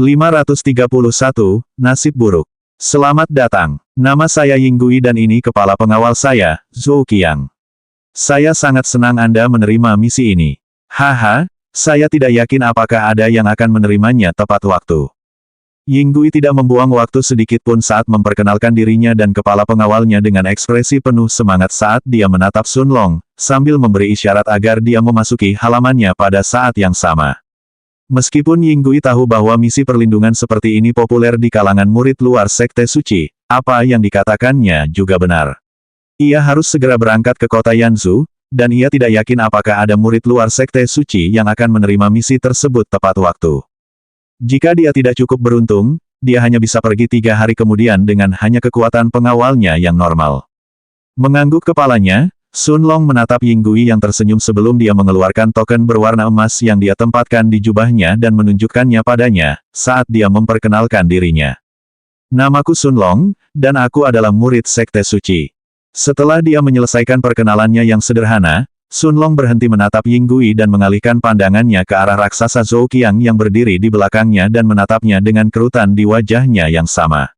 531, Nasib Buruk. Selamat datang. Nama saya Yinggui dan ini kepala pengawal saya, Zhou Qiang. Saya sangat senang Anda menerima misi ini. Haha, saya tidak yakin apakah ada yang akan menerimanya tepat waktu. Yinggui tidak membuang waktu sedikit pun saat memperkenalkan dirinya dan kepala pengawalnya dengan ekspresi penuh semangat saat dia menatap Sun Long, sambil memberi isyarat agar dia memasuki halamannya pada saat yang sama. Meskipun Yinggui tahu bahwa misi perlindungan seperti ini populer di kalangan murid luar Sekte Suci, apa yang dikatakannya juga benar. Ia harus segera berangkat ke kota Yanzhou, dan ia tidak yakin apakah ada murid luar Sekte Suci yang akan menerima misi tersebut tepat waktu. Jika dia tidak cukup beruntung, dia hanya bisa pergi 3 hari kemudian dengan hanya kekuatan pengawalnya yang normal. Mengangguk kepalanya, Sun Long menatap Yinggui yang tersenyum sebelum dia mengeluarkan token berwarna emas yang dia tempatkan di jubahnya dan menunjukkannya padanya, saat dia memperkenalkan dirinya. Namaku Sun Long, dan aku adalah murid Sekte Suci. Setelah dia menyelesaikan perkenalannya yang sederhana, Sun Long berhenti menatap Yinggui dan mengalihkan pandangannya ke arah raksasa Zhou Qiang yang berdiri di belakangnya dan menatapnya dengan kerutan di wajahnya yang sama.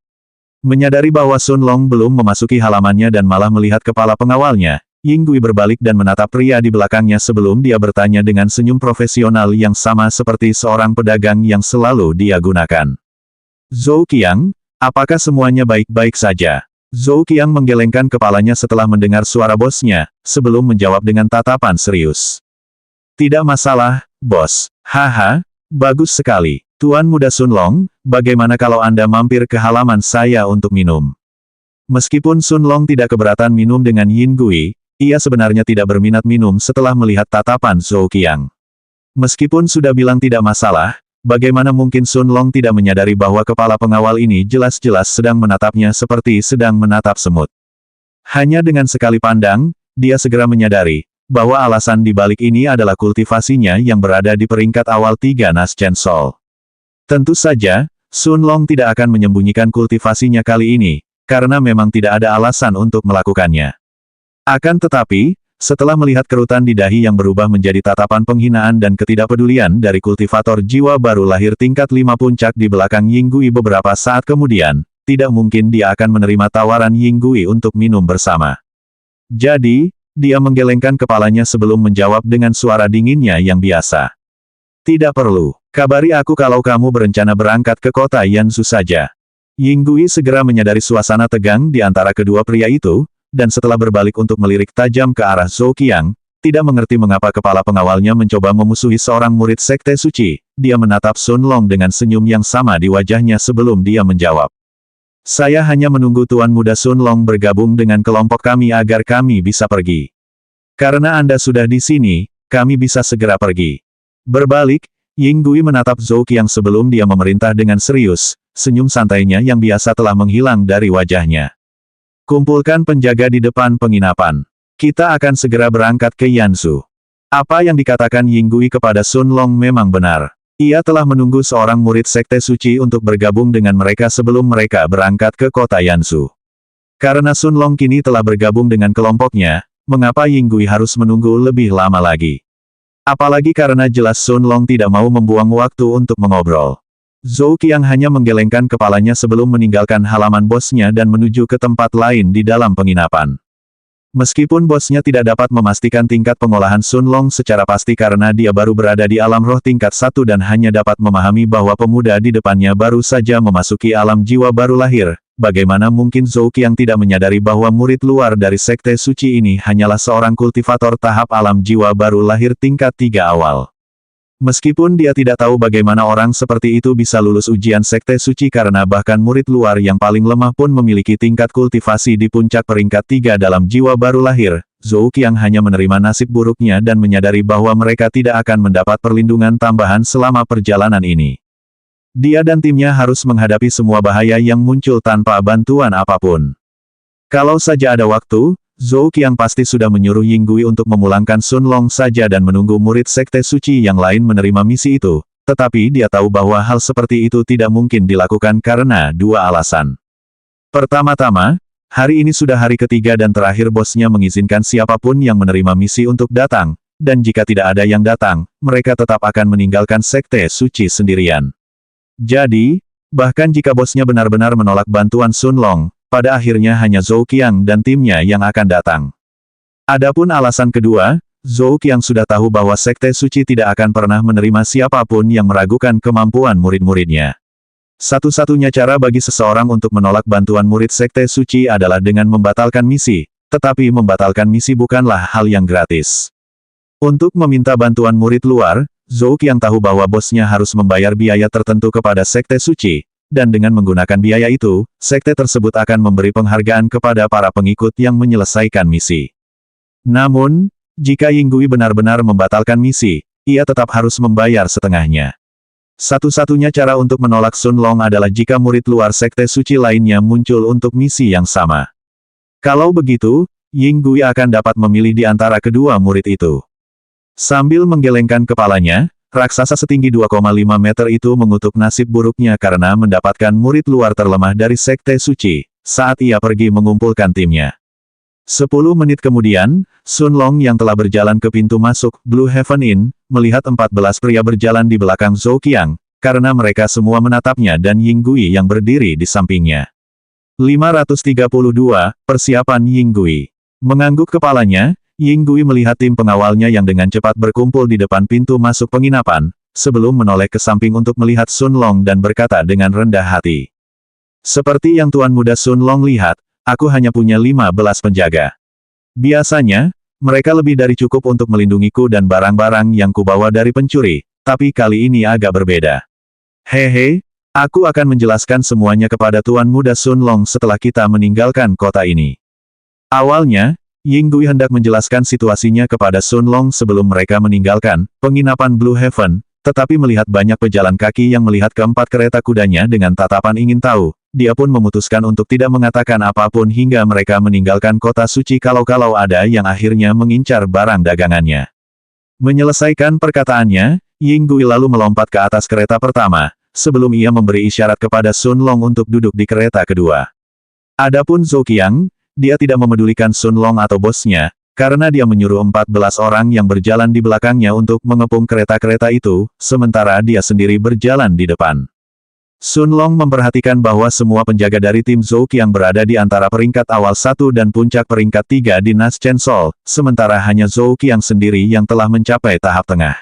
Menyadari bahwa Sun Long belum memasuki halamannya dan malah melihat kepala pengawalnya, Yinggui berbalik dan menatap pria di belakangnya sebelum dia bertanya dengan senyum profesional yang sama seperti seorang pedagang yang selalu dia gunakan. Zhou Qiang, apakah semuanya baik-baik saja? Zhou Qiang menggelengkan kepalanya setelah mendengar suara bosnya, sebelum menjawab dengan tatapan serius. Tidak masalah, bos. Haha, bagus sekali. Tuan Muda Sun Long, bagaimana kalau Anda mampir ke halaman saya untuk minum? Meskipun Sun Long tidak keberatan minum dengan Yinggui, ia sebenarnya tidak berminat minum setelah melihat tatapan Zhou Qiang. Meskipun sudah bilang tidak masalah, bagaimana mungkin Sun Long tidak menyadari bahwa kepala pengawal ini jelas-jelas sedang menatapnya seperti sedang menatap semut. Hanya dengan sekali pandang, dia segera menyadari bahwa alasan di balik ini adalah kultivasinya yang berada di peringkat awal 3 Nas Chen Sol. Tentu saja, Sun Long tidak akan menyembunyikan kultivasinya kali ini, karena memang tidak ada alasan untuk melakukannya. Akan tetapi, setelah melihat kerutan di dahi yang berubah menjadi tatapan penghinaan dan ketidakpedulian dari kultivator jiwa baru lahir tingkat 5 puncak di belakang Yinggui beberapa saat kemudian, tidak mungkin dia akan menerima tawaran Yinggui untuk minum bersama. Jadi, dia menggelengkan kepalanya sebelum menjawab dengan suara dinginnya yang biasa. Tidak perlu, kabari aku kalau kamu berencana berangkat ke kota Yanzhou saja. Yinggui segera menyadari suasana tegang di antara kedua pria itu, dan setelah berbalik untuk melirik tajam ke arah Zhou Qiang, tidak mengerti mengapa kepala pengawalnya mencoba memusuhi seorang murid Sekte Suci, dia menatap Sun Long dengan senyum yang sama di wajahnya sebelum dia menjawab. Saya hanya menunggu Tuan Muda Sun Long bergabung dengan kelompok kami agar kami bisa pergi. Karena Anda sudah di sini, kami bisa segera pergi. Berbalik, Yinggui menatap Zhou Qiang sebelum dia memerintah dengan serius, senyum santainya yang biasa telah menghilang dari wajahnya. Kumpulkan penjaga di depan penginapan. Kita akan segera berangkat ke Yanzhou. Apa yang dikatakan Yinggui kepada Sun Long memang benar. Ia telah menunggu seorang murid Sekte Suci untuk bergabung dengan mereka sebelum mereka berangkat ke kota Yanzhou. Karena Sun Long kini telah bergabung dengan kelompoknya, mengapa Yinggui harus menunggu lebih lama lagi? Apalagi karena jelas Sun Long tidak mau membuang waktu untuk mengobrol. Zhou Qiang hanya menggelengkan kepalanya sebelum meninggalkan halaman bosnya dan menuju ke tempat lain di dalam penginapan. Meskipun bosnya tidak dapat memastikan tingkat pengolahan Sun Long secara pasti karena dia baru berada di alam roh tingkat 1 dan hanya dapat memahami bahwa pemuda di depannya baru saja memasuki alam jiwa baru lahir, bagaimana mungkin Zhou Qiang tidak menyadari bahwa murid luar dari Sekte Suci ini hanyalah seorang kultivator tahap alam jiwa baru lahir tingkat 3 awal. Meskipun dia tidak tahu bagaimana orang seperti itu bisa lulus ujian Sekte Suci karena bahkan murid luar yang paling lemah pun memiliki tingkat kultivasi di puncak peringkat 3 dalam jiwa baru lahir, Zhou Qiang hanya menerima nasib buruknya dan menyadari bahwa mereka tidak akan mendapat perlindungan tambahan selama perjalanan ini. Dia dan timnya harus menghadapi semua bahaya yang muncul tanpa bantuan apapun. Kalau saja ada waktu, Zhou Qiang pasti sudah menyuruh Yinggui untuk memulangkan Sun Long saja dan menunggu murid Sekte Suci yang lain menerima misi itu, tetapi dia tahu bahwa hal seperti itu tidak mungkin dilakukan karena 2 alasan. Pertama-tama, hari ini sudah hari ketiga dan terakhir bosnya mengizinkan siapapun yang menerima misi untuk datang, dan jika tidak ada yang datang, mereka tetap akan meninggalkan Sekte Suci sendirian. Jadi, bahkan jika bosnya benar-benar menolak bantuan Sun Long, pada akhirnya hanya Zhou Qiang dan timnya yang akan datang. Adapun alasan kedua, Zhou Qiang sudah tahu bahwa Sekte Suci tidak akan pernah menerima siapapun yang meragukan kemampuan murid-muridnya. Satu-satunya cara bagi seseorang untuk menolak bantuan murid Sekte Suci adalah dengan membatalkan misi, tetapi membatalkan misi bukanlah hal yang gratis. Untuk meminta bantuan murid luar, Zhou Qiang tahu bahwa bosnya harus membayar biaya tertentu kepada Sekte Suci, dan dengan menggunakan biaya itu, sekte tersebut akan memberi penghargaan kepada para pengikut yang menyelesaikan misi. Namun, jika Yinggui benar-benar membatalkan misi, ia tetap harus membayar setengahnya. Satu-satunya cara untuk menolak Sun Long adalah jika murid luar Sekte Suci lainnya muncul untuk misi yang sama. Kalau begitu, Yinggui akan dapat memilih di antara kedua murid itu. Sambil menggelengkan kepalanya, raksasa setinggi 2,5 meter itu mengutuk nasib buruknya karena mendapatkan murid luar terlemah dari Sekte Suci, saat ia pergi mengumpulkan timnya. 10 menit kemudian, Sun Long yang telah berjalan ke pintu masuk Blue Heaven Inn, melihat 14 pria berjalan di belakang Zhou Qiang, karena mereka semua menatapnya dan Yinggui yang berdiri di sampingnya. 532, Persiapan Yinggui. Mengangguk kepalanya, Yinggui melihat tim pengawalnya yang dengan cepat berkumpul di depan pintu masuk penginapan, sebelum menoleh ke samping untuk melihat Sun Long dan berkata dengan rendah hati. Seperti yang Tuan Muda Sun Long lihat, aku hanya punya 15 penjaga. Biasanya, mereka lebih dari cukup untuk melindungiku dan barang-barang yang kubawa dari pencuri, tapi kali ini agak berbeda. Hehe, aku akan menjelaskan semuanya kepada Tuan Muda Sun Long setelah kita meninggalkan kota ini. Awalnya, Yinggui hendak menjelaskan situasinya kepada Sun Long sebelum mereka meninggalkan penginapan Blue Heaven, tetapi melihat banyak pejalan kaki yang melihat keempat kereta kudanya dengan tatapan ingin tahu, dia pun memutuskan untuk tidak mengatakan apapun hingga mereka meninggalkan kota suci kalau-kalau ada yang akhirnya mengincar barang dagangannya. Menyelesaikan perkataannya, Yinggui lalu melompat ke atas kereta pertama, sebelum ia memberi isyarat kepada Sun Long untuk duduk di kereta kedua. Adapun Zhou Qiang, dia tidak memedulikan Sun Long atau bosnya, karena dia menyuruh 14 orang yang berjalan di belakangnya untuk mengepung kereta-kereta itu, sementara dia sendiri berjalan di depan. Sun Long memperhatikan bahwa semua penjaga dari tim Zhou Qiang berada di antara peringkat awal 1 dan puncak peringkat 3 di Naschen Sol, sementara hanya Zhou Qiang sendiri yang telah mencapai tahap tengah.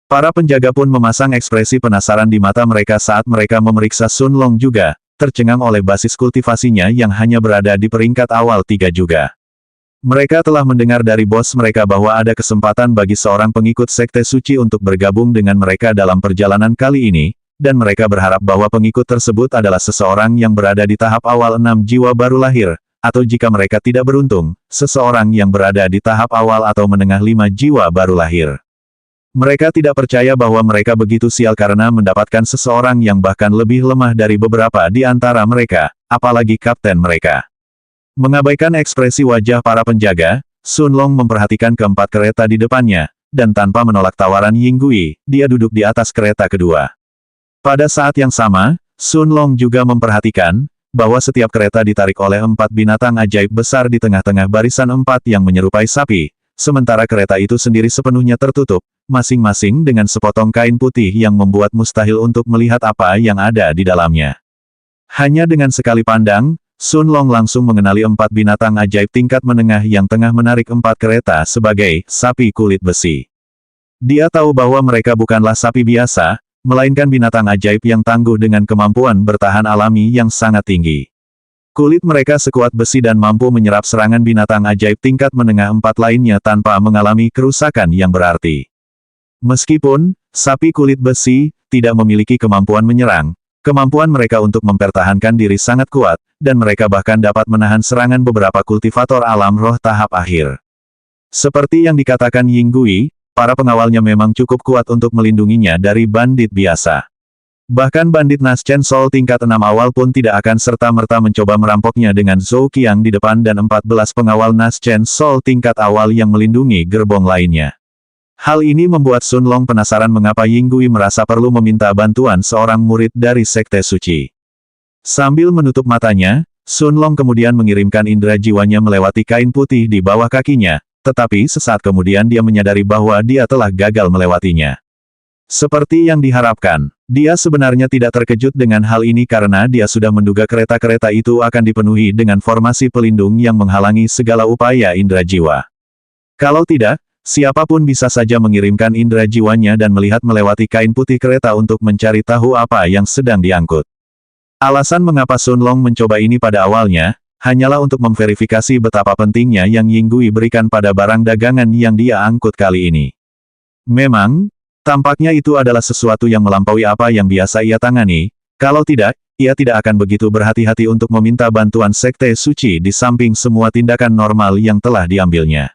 Para penjaga pun memasang ekspresi penasaran di mata mereka saat mereka memeriksa Sun Long juga, tercengang oleh basis kultivasinya yang hanya berada di peringkat awal 3 juga. Mereka telah mendengar dari bos mereka bahwa ada kesempatan bagi seorang pengikut Sekte Suci untuk bergabung dengan mereka dalam perjalanan kali ini, dan mereka berharap bahwa pengikut tersebut adalah seseorang yang berada di tahap awal 6 jiwa baru lahir, atau jika mereka tidak beruntung, seseorang yang berada di tahap awal atau menengah 5 jiwa baru lahir. Mereka tidak percaya bahwa mereka begitu sial karena mendapatkan seseorang yang bahkan lebih lemah dari beberapa di antara mereka, apalagi kapten mereka. Mengabaikan ekspresi wajah para penjaga, Sun Long memperhatikan keempat kereta di depannya, dan tanpa menolak tawaran Yinggui, dia duduk di atas kereta kedua. Pada saat yang sama, Sun Long juga memperhatikan bahwa setiap kereta ditarik oleh 4 binatang ajaib besar di tengah-tengah barisan 4 yang menyerupai sapi, sementara kereta itu sendiri sepenuhnya tertutup, masing-masing dengan sepotong kain putih yang membuat mustahil untuk melihat apa yang ada di dalamnya. Hanya dengan sekali pandang, Sun Long langsung mengenali 4 binatang ajaib tingkat menengah yang tengah menarik 4 kereta sebagai sapi kulit besi. Dia tahu bahwa mereka bukanlah sapi biasa, melainkan binatang ajaib yang tangguh dengan kemampuan bertahan alami yang sangat tinggi. Kulit mereka sekuat besi dan mampu menyerap serangan binatang ajaib tingkat menengah 4 lainnya tanpa mengalami kerusakan yang berarti. Meskipun sapi kulit besi tidak memiliki kemampuan menyerang, kemampuan mereka untuk mempertahankan diri sangat kuat, dan mereka bahkan dapat menahan serangan beberapa kultivator alam roh tahap akhir. Seperti yang dikatakan Yinggui, para pengawalnya memang cukup kuat untuk melindunginya dari bandit biasa. Bahkan bandit Naschen Sol tingkat 6 awal pun tidak akan serta-merta mencoba merampoknya dengan Zhou Qiang di depan dan 14 pengawal Naschen Sol tingkat awal yang melindungi gerbong lainnya. Hal ini membuat Sun Long penasaran mengapa Yinggui merasa perlu meminta bantuan seorang murid dari Sekte Suci. Sambil menutup matanya, Sun Long kemudian mengirimkan indera jiwanya melewati kain putih di bawah kakinya, tetapi sesaat kemudian dia menyadari bahwa dia telah gagal melewatinya. Seperti yang diharapkan, dia sebenarnya tidak terkejut dengan hal ini karena dia sudah menduga kereta-kereta itu akan dipenuhi dengan formasi pelindung yang menghalangi segala upaya indera jiwa. Kalau tidak, siapapun bisa saja mengirimkan indera jiwanya dan melihat melewati kain putih kereta untuk mencari tahu apa yang sedang diangkut. Alasan mengapa Sun Long mencoba ini pada awalnya, hanyalah untuk memverifikasi betapa pentingnya yang Yinggui berikan pada barang dagangan yang dia angkut kali ini. Memang, tampaknya itu adalah sesuatu yang melampaui apa yang biasa ia tangani, kalau tidak, ia tidak akan begitu berhati-hati untuk meminta bantuan Sekte Suci di samping semua tindakan normal yang telah diambilnya.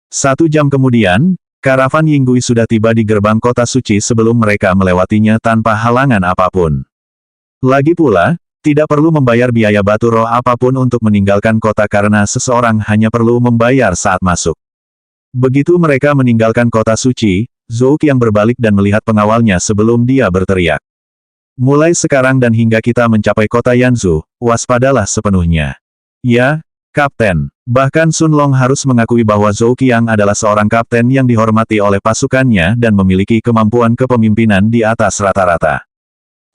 1 jam kemudian, karavan Yinggui sudah tiba di gerbang kota suci sebelum mereka melewatinya tanpa halangan apapun. Lagi pula, tidak perlu membayar biaya batu roh apapun untuk meninggalkan kota karena seseorang hanya perlu membayar saat masuk. Begitu mereka meninggalkan kota suci, Zhou Qiang berbalik dan melihat pengawalnya sebelum dia berteriak. Mulai sekarang dan hingga kita mencapai kota Yanzhou, waspadalah sepenuhnya. Ya, Kapten. Bahkan Sun Long harus mengakui bahwa Zhou Qiang adalah seorang kapten yang dihormati oleh pasukannya dan memiliki kemampuan kepemimpinan di atas rata-rata.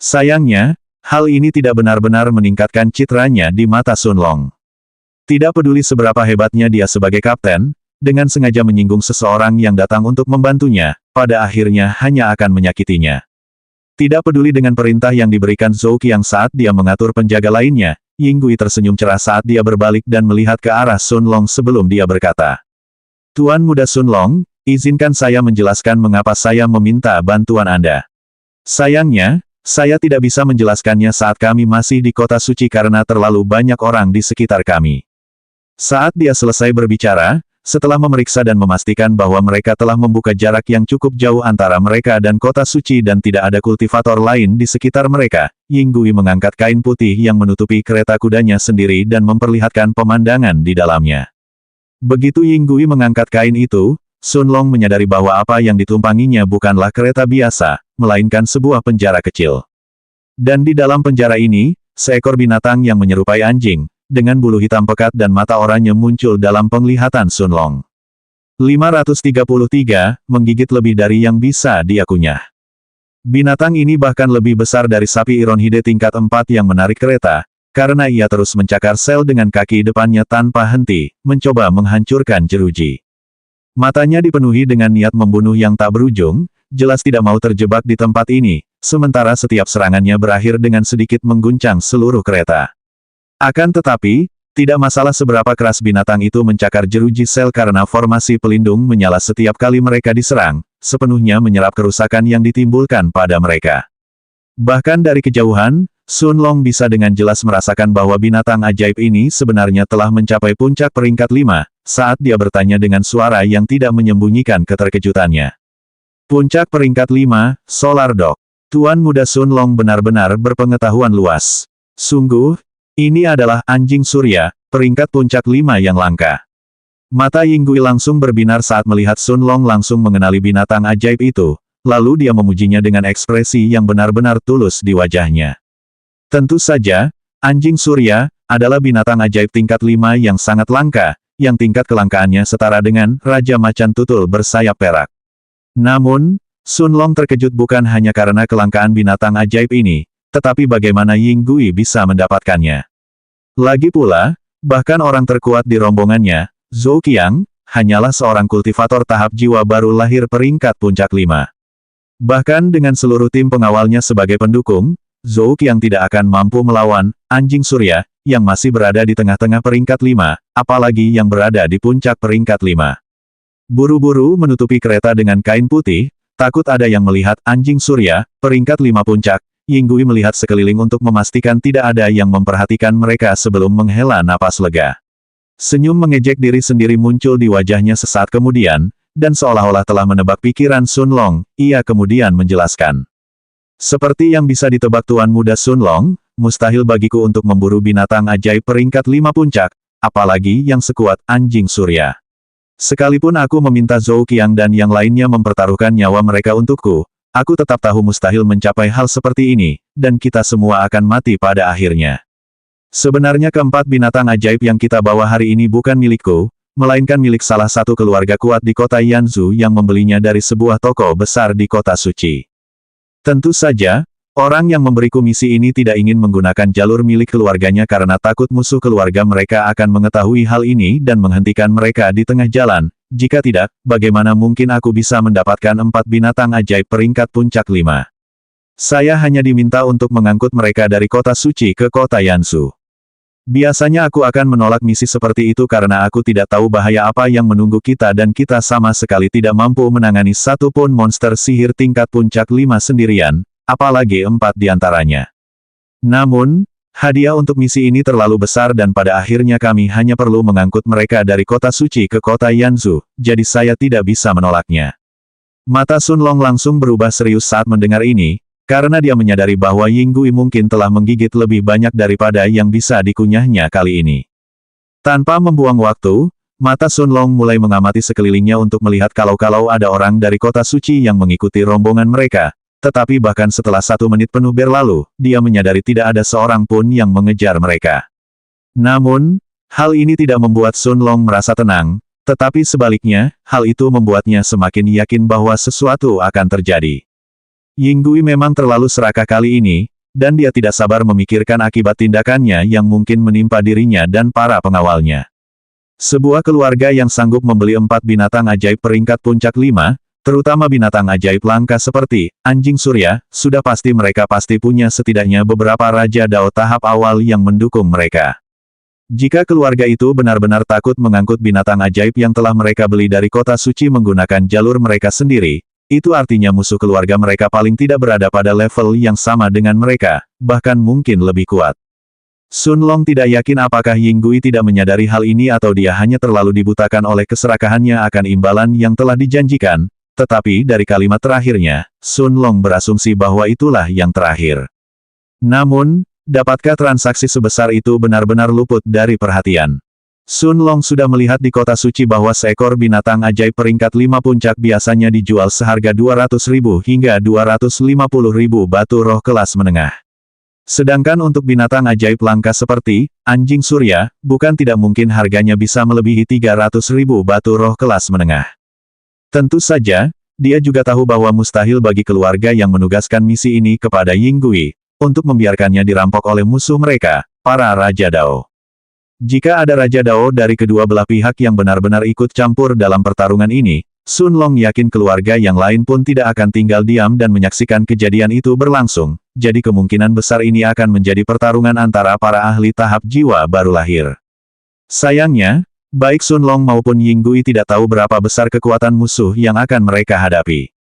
Sayangnya, hal ini tidak benar-benar meningkatkan citranya di mata Sun Long. Tidak peduli seberapa hebatnya dia sebagai kapten, dengan sengaja menyinggung seseorang yang datang untuk membantunya, pada akhirnya hanya akan menyakitinya. Tidak peduli dengan perintah yang diberikan Zhou Qiang saat dia mengatur penjaga lainnya, Yinggui tersenyum cerah saat dia berbalik dan melihat ke arah Sun Long sebelum dia berkata. Tuan Muda Sun Long, izinkan saya menjelaskan mengapa saya meminta bantuan Anda. Sayangnya, saya tidak bisa menjelaskannya saat kami masih di kota suci karena terlalu banyak orang di sekitar kami. Saat dia selesai berbicara, setelah memeriksa dan memastikan bahwa mereka telah membuka jarak yang cukup jauh antara mereka dan kota suci dan tidak ada kultivator lain di sekitar mereka, Yinggui mengangkat kain putih yang menutupi kereta kudanya sendiri dan memperlihatkan pemandangan di dalamnya. Begitu Yinggui mengangkat kain itu, Sun Long menyadari bahwa apa yang ditumpanginya bukanlah kereta biasa, melainkan sebuah penjara kecil. Dan di dalam penjara ini, seekor binatang yang menyerupai anjing, dengan bulu hitam pekat dan mata oranye muncul dalam penglihatan Sun Long. 533, menggigit lebih dari yang bisa dia kunyah. Binatang ini bahkan lebih besar dari sapi Ironhide tingkat 4 yang menarik kereta, karena ia terus mencakar sel dengan kaki depannya tanpa henti, mencoba menghancurkan jeruji. Matanya dipenuhi dengan niat membunuh yang tak berujung, jelas tidak mau terjebak di tempat ini, sementara setiap serangannya berakhir dengan sedikit mengguncang seluruh kereta. Akan tetapi, tidak masalah seberapa keras binatang itu mencakar jeruji sel karena formasi pelindung menyala setiap kali mereka diserang, sepenuhnya menyerap kerusakan yang ditimbulkan pada mereka. Bahkan dari kejauhan, Sun Long bisa dengan jelas merasakan bahwa binatang ajaib ini sebenarnya telah mencapai puncak peringkat 5, saat dia bertanya dengan suara yang tidak menyembunyikan keterkejutannya. Puncak peringkat 5, Solar Dog. Tuan Muda Sun Long benar-benar berpengetahuan luas. Sungguh, ini adalah anjing surya, peringkat puncak 5 yang langka. Mata Yinggui langsung berbinar saat melihat Sun Long langsung mengenali binatang ajaib itu, lalu dia memujinya dengan ekspresi yang benar-benar tulus di wajahnya. Tentu saja, anjing surya adalah binatang ajaib tingkat 5 yang sangat langka, yang tingkat kelangkaannya setara dengan Raja Macan Tutul bersayap perak. Namun, Sun Long terkejut bukan hanya karena kelangkaan binatang ajaib ini, tetapi bagaimana Yinggui bisa mendapatkannya. Lagi pula, bahkan orang terkuat di rombongannya, Zhou Qiang, hanyalah seorang kultivator tahap jiwa baru lahir peringkat puncak 5. Bahkan dengan seluruh tim pengawalnya sebagai pendukung, Zhou Qiang tidak akan mampu melawan anjing surya, yang masih berada di tengah-tengah peringkat 5, apalagi yang berada di puncak peringkat 5. Buru-buru menutupi kereta dengan kain putih, takut ada yang melihat anjing surya, peringkat 5 puncak. Yinggui melihat sekeliling untuk memastikan tidak ada yang memperhatikan mereka sebelum menghela napas lega. Senyum mengejek diri sendiri muncul di wajahnya sesaat kemudian, dan seolah-olah telah menebak pikiran Sun Long, ia kemudian menjelaskan. Seperti yang bisa ditebak Tuan Muda Sun Long, mustahil bagiku untuk memburu binatang ajaib peringkat 5 puncak, apalagi yang sekuat anjing surya. Sekalipun aku meminta Zhou Qiang dan yang lainnya mempertaruhkan nyawa mereka untukku, aku tetap tahu mustahil mencapai hal seperti ini, dan kita semua akan mati pada akhirnya. Sebenarnya keempat binatang ajaib yang kita bawa hari ini bukan milikku, melainkan milik salah satu keluarga kuat di kota Yanzhou yang membelinya dari sebuah toko besar di kota suci. Tentu saja, orang yang memberiku misi ini tidak ingin menggunakan jalur milik keluarganya karena takut musuh keluarga mereka akan mengetahui hal ini dan menghentikan mereka di tengah jalan. Jika tidak, bagaimana mungkin aku bisa mendapatkan 4 binatang ajaib peringkat puncak 5? Saya hanya diminta untuk mengangkut mereka dari kota suci ke kota Yansu. Biasanya aku akan menolak misi seperti itu karena aku tidak tahu bahaya apa yang menunggu kita dan kita sama sekali tidak mampu menangani satu pun monster sihir tingkat puncak 5 sendirian, apalagi 4 diantaranya. Namun, hadiah untuk misi ini terlalu besar dan pada akhirnya kami hanya perlu mengangkut mereka dari kota suci ke kota Yansu, jadi saya tidak bisa menolaknya. Mata Sun Long langsung berubah serius saat mendengar ini, karena dia menyadari bahwa Yinggui mungkin telah menggigit lebih banyak daripada yang bisa dikunyahnya kali ini. Tanpa membuang waktu, mata Sun Long mulai mengamati sekelilingnya untuk melihat kalau-kalau ada orang dari kota suci yang mengikuti rombongan mereka, tetapi bahkan setelah 1 menit penuh berlalu, dia menyadari tidak ada seorang pun yang mengejar mereka. Namun, hal ini tidak membuat Sun Long merasa tenang, tetapi sebaliknya, hal itu membuatnya semakin yakin bahwa sesuatu akan terjadi. Yinggui memang terlalu serakah kali ini, dan dia tidak sabar memikirkan akibat tindakannya yang mungkin menimpa dirinya dan para pengawalnya. Sebuah keluarga yang sanggup membeli 4 binatang ajaib peringkat puncak 5, terutama binatang ajaib langka seperti anjing surya, sudah pasti mereka pasti punya setidaknya beberapa raja dao tahap awal yang mendukung mereka. Jika keluarga itu benar-benar takut mengangkut binatang ajaib yang telah mereka beli dari kota suci menggunakan jalur mereka sendiri, itu artinya musuh keluarga mereka paling tidak berada pada level yang sama dengan mereka, bahkan mungkin lebih kuat. Sun Long tidak yakin apakah Yinggui tidak menyadari hal ini atau dia hanya terlalu dibutakan oleh keserakahannya akan imbalan yang telah dijanjikan, tetapi dari kalimat terakhirnya, Sun Long berasumsi bahwa itulah yang terakhir. Namun, dapatkah transaksi sebesar itu benar-benar luput dari perhatian? Sun Long sudah melihat di kota suci bahwa seekor binatang ajaib peringkat 5 puncak biasanya dijual seharga 200.000 hingga 250.000 batu roh kelas menengah. Sedangkan untuk binatang ajaib langka seperti anjing surya, bukan tidak mungkin harganya bisa melebihi 300.000 batu roh kelas menengah. Tentu saja, dia juga tahu bahwa mustahil bagi keluarga yang menugaskan misi ini kepada Yinggui, untuk membiarkannya dirampok oleh musuh mereka, para Raja Dao. Jika ada Raja Dao dari kedua belah pihak yang benar-benar ikut campur dalam pertarungan ini, Sun Long yakin keluarga yang lain pun tidak akan tinggal diam dan menyaksikan kejadian itu berlangsung, jadi kemungkinan besar ini akan menjadi pertarungan antara para ahli tahap jiwa baru lahir. Sayangnya, baik Sun Long maupun Yinggui tidak tahu berapa besar kekuatan musuh yang akan mereka hadapi.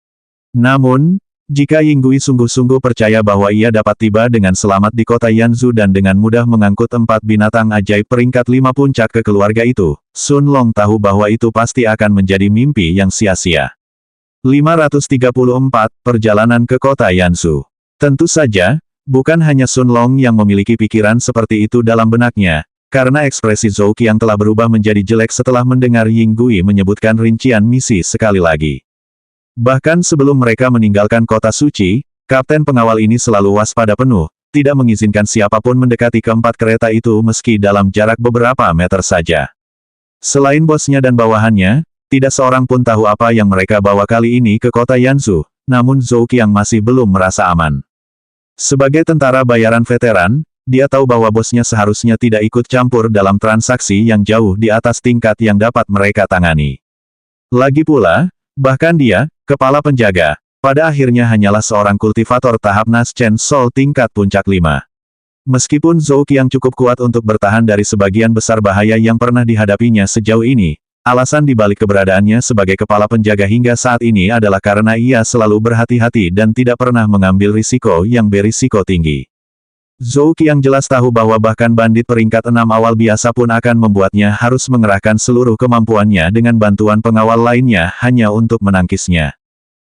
Namun, jika Yinggui sungguh-sungguh percaya bahwa ia dapat tiba dengan selamat di kota Yansu dan dengan mudah mengangkut 4 binatang ajaib peringkat 5 puncak ke keluarga itu, Sun Long tahu bahwa itu pasti akan menjadi mimpi yang sia-sia. 534, Perjalanan ke kota Yansu. Tentu saja, bukan hanya Sun Long yang memiliki pikiran seperti itu dalam benaknya, karena ekspresi Zhou Qiang telah berubah menjadi jelek setelah mendengar Yinggui menyebutkan rincian misi sekali lagi. Bahkan sebelum mereka meninggalkan kota suci, kapten pengawal ini selalu waspada penuh, tidak mengizinkan siapapun mendekati keempat kereta itu meski dalam jarak beberapa meter saja. Selain bosnya dan bawahannya, tidak seorang pun tahu apa yang mereka bawa kali ini ke kota Yansu, namun Zhou Qiang masih belum merasa aman. Sebagai tentara bayaran veteran, dia tahu bahwa bosnya seharusnya tidak ikut campur dalam transaksi yang jauh di atas tingkat yang dapat mereka tangani. Lagi pula, bahkan dia, kepala penjaga, pada akhirnya hanyalah seorang kultivator tahap Naschen Soul tingkat puncak 5. Meskipun Zhou Qiang cukup kuat untuk bertahan dari sebagian besar bahaya yang pernah dihadapinya sejauh ini, alasan dibalik keberadaannya sebagai kepala penjaga hingga saat ini adalah karena ia selalu berhati-hati dan tidak pernah mengambil risiko yang berisiko tinggi. Zhou Qiang jelas tahu bahwa bahkan bandit peringkat 6 awal biasa pun akan membuatnya harus mengerahkan seluruh kemampuannya dengan bantuan pengawal lainnya hanya untuk menangkisnya.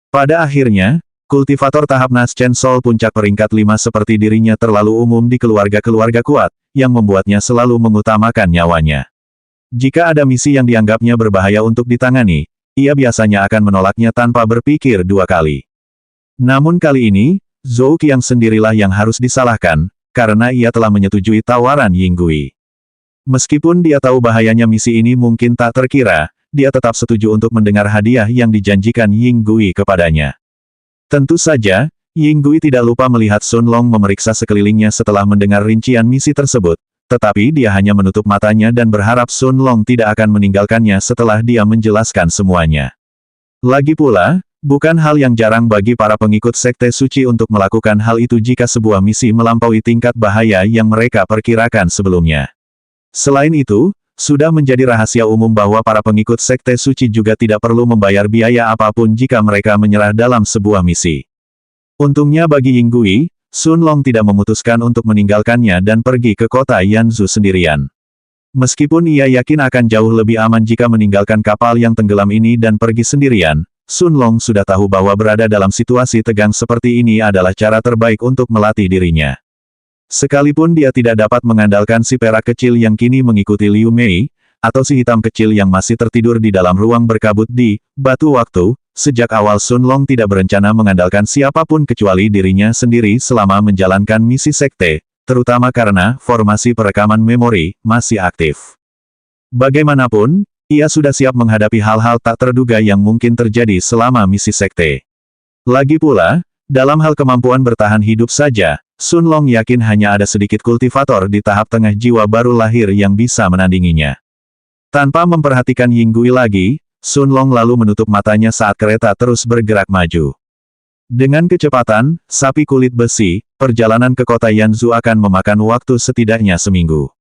Pada akhirnya, kultivator tahap Naschen Soul puncak peringkat 5 seperti dirinya terlalu umum di keluarga-keluarga kuat, yang membuatnya selalu mengutamakan nyawanya. Jika ada misi yang dianggapnya berbahaya untuk ditangani, ia biasanya akan menolaknya tanpa berpikir 2 kali. Namun kali ini, Zhou Qiang sendirilah yang harus disalahkan, karena ia telah menyetujui tawaran Yinggui. Meskipun dia tahu bahayanya misi ini mungkin tak terkira, dia tetap setuju untuk mendengar hadiah yang dijanjikan Yinggui kepadanya. Tentu saja, Yinggui tidak lupa melihat Sun Long memeriksa sekelilingnya setelah mendengar rincian misi tersebut, tetapi dia hanya menutup matanya dan berharap Sun Long tidak akan meninggalkannya setelah dia menjelaskan semuanya. Lagi pula, bukan hal yang jarang bagi para pengikut Sekte Suci untuk melakukan hal itu jika sebuah misi melampaui tingkat bahaya yang mereka perkirakan sebelumnya. Selain itu, sudah menjadi rahasia umum bahwa para pengikut Sekte Suci juga tidak perlu membayar biaya apapun jika mereka menyerah dalam sebuah misi. Untungnya bagi Yinggui, Sun Long tidak memutuskan untuk meninggalkannya dan pergi ke kota Yanzhou sendirian. Meskipun ia yakin akan jauh lebih aman jika meninggalkan kapal yang tenggelam ini dan pergi sendirian, Sun Long sudah tahu bahwa berada dalam situasi tegang seperti ini adalah cara terbaik untuk melatih dirinya. Sekalipun dia tidak dapat mengandalkan si perak kecil yang kini mengikuti Liu Mei, atau si hitam kecil yang masih tertidur di dalam ruang berkabut di batu waktu, sejak awal Sun Long tidak berencana mengandalkan siapapun kecuali dirinya sendiri selama menjalankan misi sekte, terutama karena formasi perekaman memori masih aktif. Bagaimanapun, ia sudah siap menghadapi hal-hal tak terduga yang mungkin terjadi selama misi sekte. Lagi pula, dalam hal kemampuan bertahan hidup saja, Sun Long yakin hanya ada sedikit kultivator di tahap tengah jiwa baru lahir yang bisa menandinginya. Tanpa memperhatikan Yinggui lagi, Sun Long lalu menutup matanya saat kereta terus bergerak maju. Dengan kecepatan, sapi kulit besi, perjalanan ke kota Yanzhou akan memakan waktu setidaknya seminggu.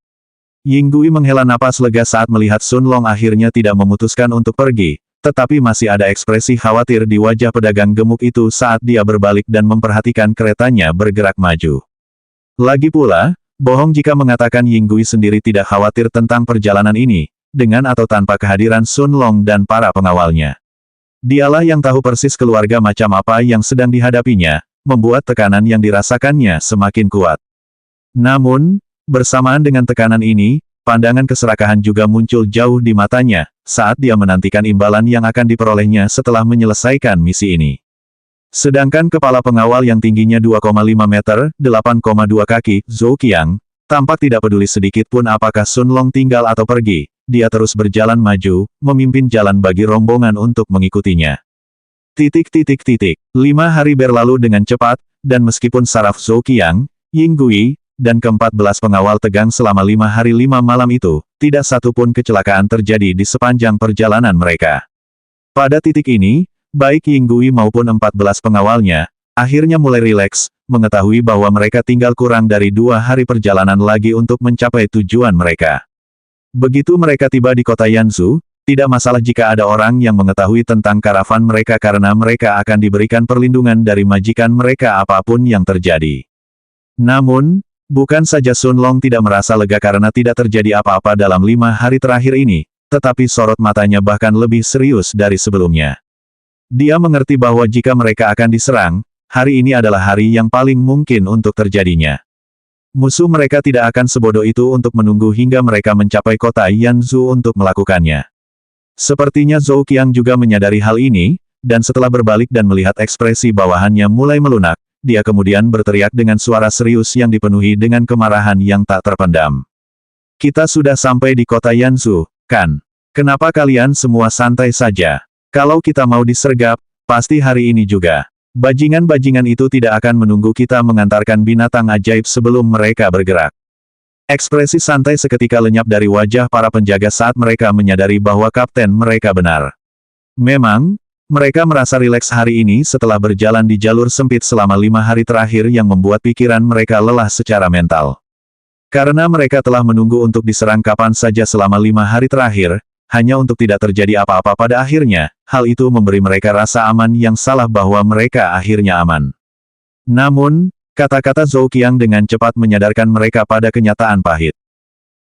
Yinggui menghela napas lega saat melihat Sun Long akhirnya tidak memutuskan untuk pergi, tetapi masih ada ekspresi khawatir di wajah pedagang gemuk itu saat dia berbalik dan memperhatikan keretanya bergerak maju. Lagi pula, bohong jika mengatakan Yinggui sendiri tidak khawatir tentang perjalanan ini, dengan atau tanpa kehadiran Sun Long dan para pengawalnya. Dialah yang tahu persis keluarga macam apa yang sedang dihadapinya, membuat tekanan yang dirasakannya semakin kuat. Namun, bersamaan dengan tekanan ini, pandangan keserakahan juga muncul jauh di matanya, saat dia menantikan imbalan yang akan diperolehnya setelah menyelesaikan misi ini. Sedangkan kepala pengawal yang tingginya 2,5 meter, 8,2 kaki, Zhou Qiang, tampak tidak peduli sedikit pun apakah Sun Long tinggal atau pergi. Dia terus berjalan maju, memimpin jalan bagi rombongan untuk mengikutinya. 5 hari berlalu dengan cepat, dan meskipun saraf Zhou Qiang, Yinggui, dan ke-14 pengawal tegang selama 5 hari 5 malam itu, tidak satu pun kecelakaan terjadi di sepanjang perjalanan mereka. Pada titik ini, baik Yinggui maupun 14 pengawalnya, akhirnya mulai rileks, mengetahui bahwa mereka tinggal kurang dari 2 hari perjalanan lagi untuk mencapai tujuan mereka. Begitu mereka tiba di kota Yanzhou, tidak masalah jika ada orang yang mengetahui tentang karavan mereka karena mereka akan diberikan perlindungan dari majikan mereka apapun yang terjadi. Namun, bukan saja Sun Long tidak merasa lega karena tidak terjadi apa-apa dalam 5 hari terakhir ini, tetapi sorot matanya bahkan lebih serius dari sebelumnya. Dia mengerti bahwa jika mereka akan diserang, hari ini adalah hari yang paling mungkin untuk terjadinya. Musuh mereka tidak akan sebodoh itu untuk menunggu hingga mereka mencapai kota Yanzhou untuk melakukannya. Sepertinya Zhou Qiang juga menyadari hal ini, dan setelah berbalik dan melihat ekspresi bawahannya mulai melunak, dia kemudian berteriak dengan suara serius yang dipenuhi dengan kemarahan yang tak terpendam. Kita sudah sampai di kota Yanzhou, kan? Kenapa kalian semua santai saja? Kalau kita mau disergap, pasti hari ini juga. Bajingan-bajingan itu tidak akan menunggu kita mengantarkan binatang ajaib sebelum mereka bergerak. Ekspresi santai seketika lenyap dari wajah para penjaga saat mereka menyadari bahwa kapten mereka benar. Memang, mereka merasa rileks hari ini setelah berjalan di jalur sempit selama 5 hari terakhir yang membuat pikiran mereka lelah secara mental. Karena mereka telah menunggu untuk diserang kapan saja selama 5 hari terakhir, hanya untuk tidak terjadi apa-apa pada akhirnya, hal itu memberi mereka rasa aman yang salah bahwa mereka akhirnya aman. Namun, kata-kata Zhou Qiang dengan cepat menyadarkan mereka pada kenyataan pahit.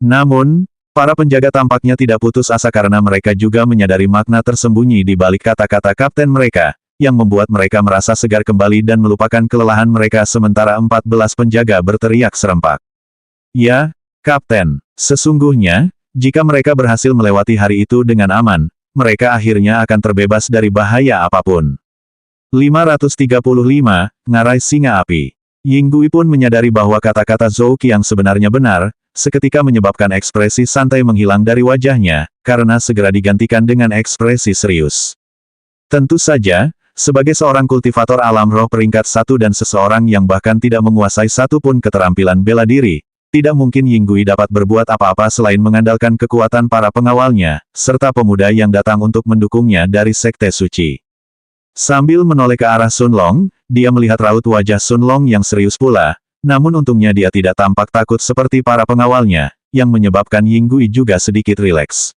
Namun, para penjaga tampaknya tidak putus asa karena mereka juga menyadari makna tersembunyi di balik kata-kata kapten mereka, yang membuat mereka merasa segar kembali dan melupakan kelelahan mereka sementara 14 penjaga berteriak serempak. Ya, Kapten, sesungguhnya, jika mereka berhasil melewati hari itu dengan aman, mereka akhirnya akan terbebas dari bahaya apapun. 535, Ngarai Singa Api. Yinggui pun menyadari bahwa kata-kata Zhou Qiang sebenarnya benar, seketika menyebabkan ekspresi santai menghilang dari wajahnya, karena segera digantikan dengan ekspresi serius. Tentu saja, sebagai seorang kultivator alam roh peringkat 1 dan seseorang yang bahkan tidak menguasai satu pun keterampilan bela diri, tidak mungkin Yinggui dapat berbuat apa-apa selain mengandalkan kekuatan para pengawalnya, serta pemuda yang datang untuk mendukungnya dari Sekte Suci. Sambil menoleh ke arah Sun Long, dia melihat raut wajah Sun Long yang serius pula, namun untungnya dia tidak tampak takut seperti para pengawalnya, yang menyebabkan Yinggui juga sedikit rileks.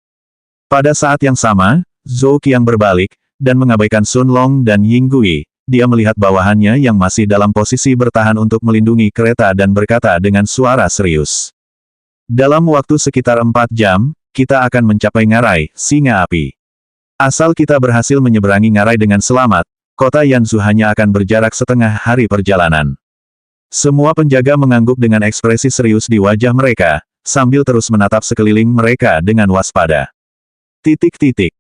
Pada saat yang sama, Zhou Qiang berbalik, dan mengabaikan Sun Long dan Yinggui. Dia melihat bawahannya yang masih dalam posisi bertahan untuk melindungi kereta dan berkata dengan suara serius. Dalam waktu sekitar 4 jam, kita akan mencapai Ngarai, Singa Api. Asal kita berhasil menyeberangi Ngarai dengan selamat, kota Yanzhu hanya akan berjarak setengah hari perjalanan. Semua penjaga mengangguk dengan ekspresi serius di wajah mereka, sambil terus menatap sekeliling mereka dengan waspada.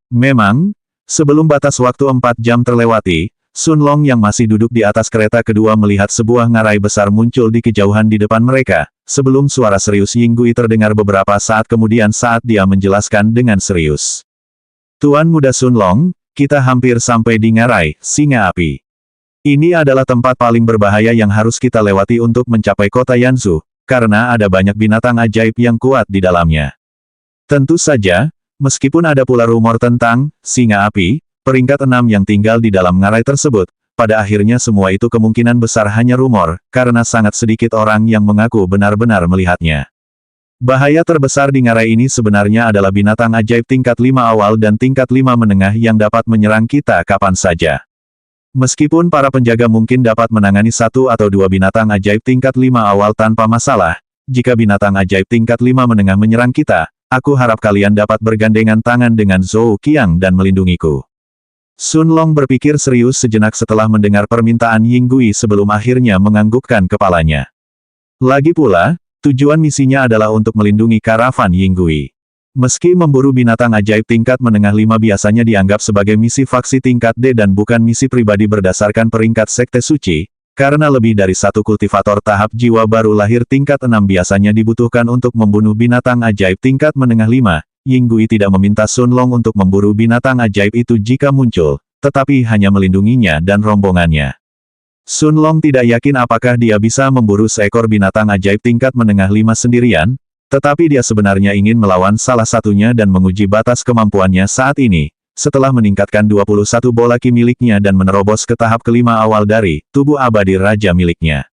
Memang, sebelum batas waktu 4 jam terlewati, Sun Long yang masih duduk di atas kereta kedua melihat sebuah ngarai besar muncul di kejauhan di depan mereka, sebelum suara serius Yinggui terdengar beberapa saat kemudian saat dia menjelaskan dengan serius. Tuan Muda Sun Long, kita hampir sampai di Ngarai, Singa Api. Ini adalah tempat paling berbahaya yang harus kita lewati untuk mencapai kota Yanzhu, karena ada banyak binatang ajaib yang kuat di dalamnya. Tentu saja, meskipun ada pula rumor tentang Singa Api, peringkat 6 yang tinggal di dalam ngarai tersebut, pada akhirnya semua itu kemungkinan besar hanya rumor, karena sangat sedikit orang yang mengaku benar-benar melihatnya. Bahaya terbesar di ngarai ini sebenarnya adalah binatang ajaib tingkat 5 awal dan tingkat 5 menengah yang dapat menyerang kita kapan saja. Meskipun para penjaga mungkin dapat menangani 1 atau 2 binatang ajaib tingkat 5 awal tanpa masalah, jika binatang ajaib tingkat 5 menengah menyerang kita, aku harap kalian dapat bergandengan tangan dengan Zhou Qiang dan melindungiku. Sun Long berpikir serius sejenak setelah mendengar permintaan Yinggui sebelum akhirnya menganggukkan kepalanya. Lagi pula, tujuan misinya adalah untuk melindungi karavan Yinggui. Meski memburu binatang ajaib tingkat menengah 5 biasanya dianggap sebagai misi faksi tingkat D dan bukan misi pribadi berdasarkan peringkat Sekte Suci, karena lebih dari satu kultivator tahap jiwa baru lahir tingkat 6 biasanya dibutuhkan untuk membunuh binatang ajaib tingkat menengah 5, Yinggui tidak meminta Sun Long untuk memburu binatang ajaib itu jika muncul, tetapi hanya melindunginya dan rombongannya. Sun Long tidak yakin apakah dia bisa memburu seekor binatang ajaib tingkat menengah 5 sendirian, tetapi dia sebenarnya ingin melawan salah satunya dan menguji batas kemampuannya saat ini, setelah meningkatkan 21 bola ki miliknya dan menerobos ke tahap kelima awal dari tubuh abadi raja miliknya.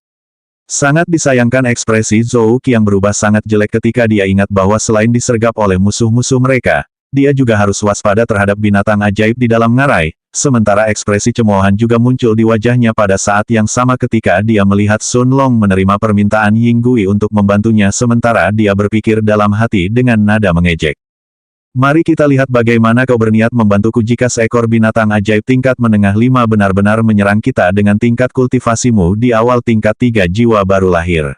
Sangat disayangkan ekspresi Zhou Qiang berubah sangat jelek ketika dia ingat bahwa selain disergap oleh musuh-musuh mereka, dia juga harus waspada terhadap binatang ajaib di dalam ngarai, sementara ekspresi cemoohan juga muncul di wajahnya pada saat yang sama ketika dia melihat Sun Long menerima permintaan Yinggui untuk membantunya sementara dia berpikir dalam hati dengan nada mengejek. Mari kita lihat bagaimana kau berniat membantuku jika seekor binatang ajaib tingkat menengah 5 benar-benar menyerang kita dengan tingkat kultivasimu di awal tingkat 3 jiwa baru lahir.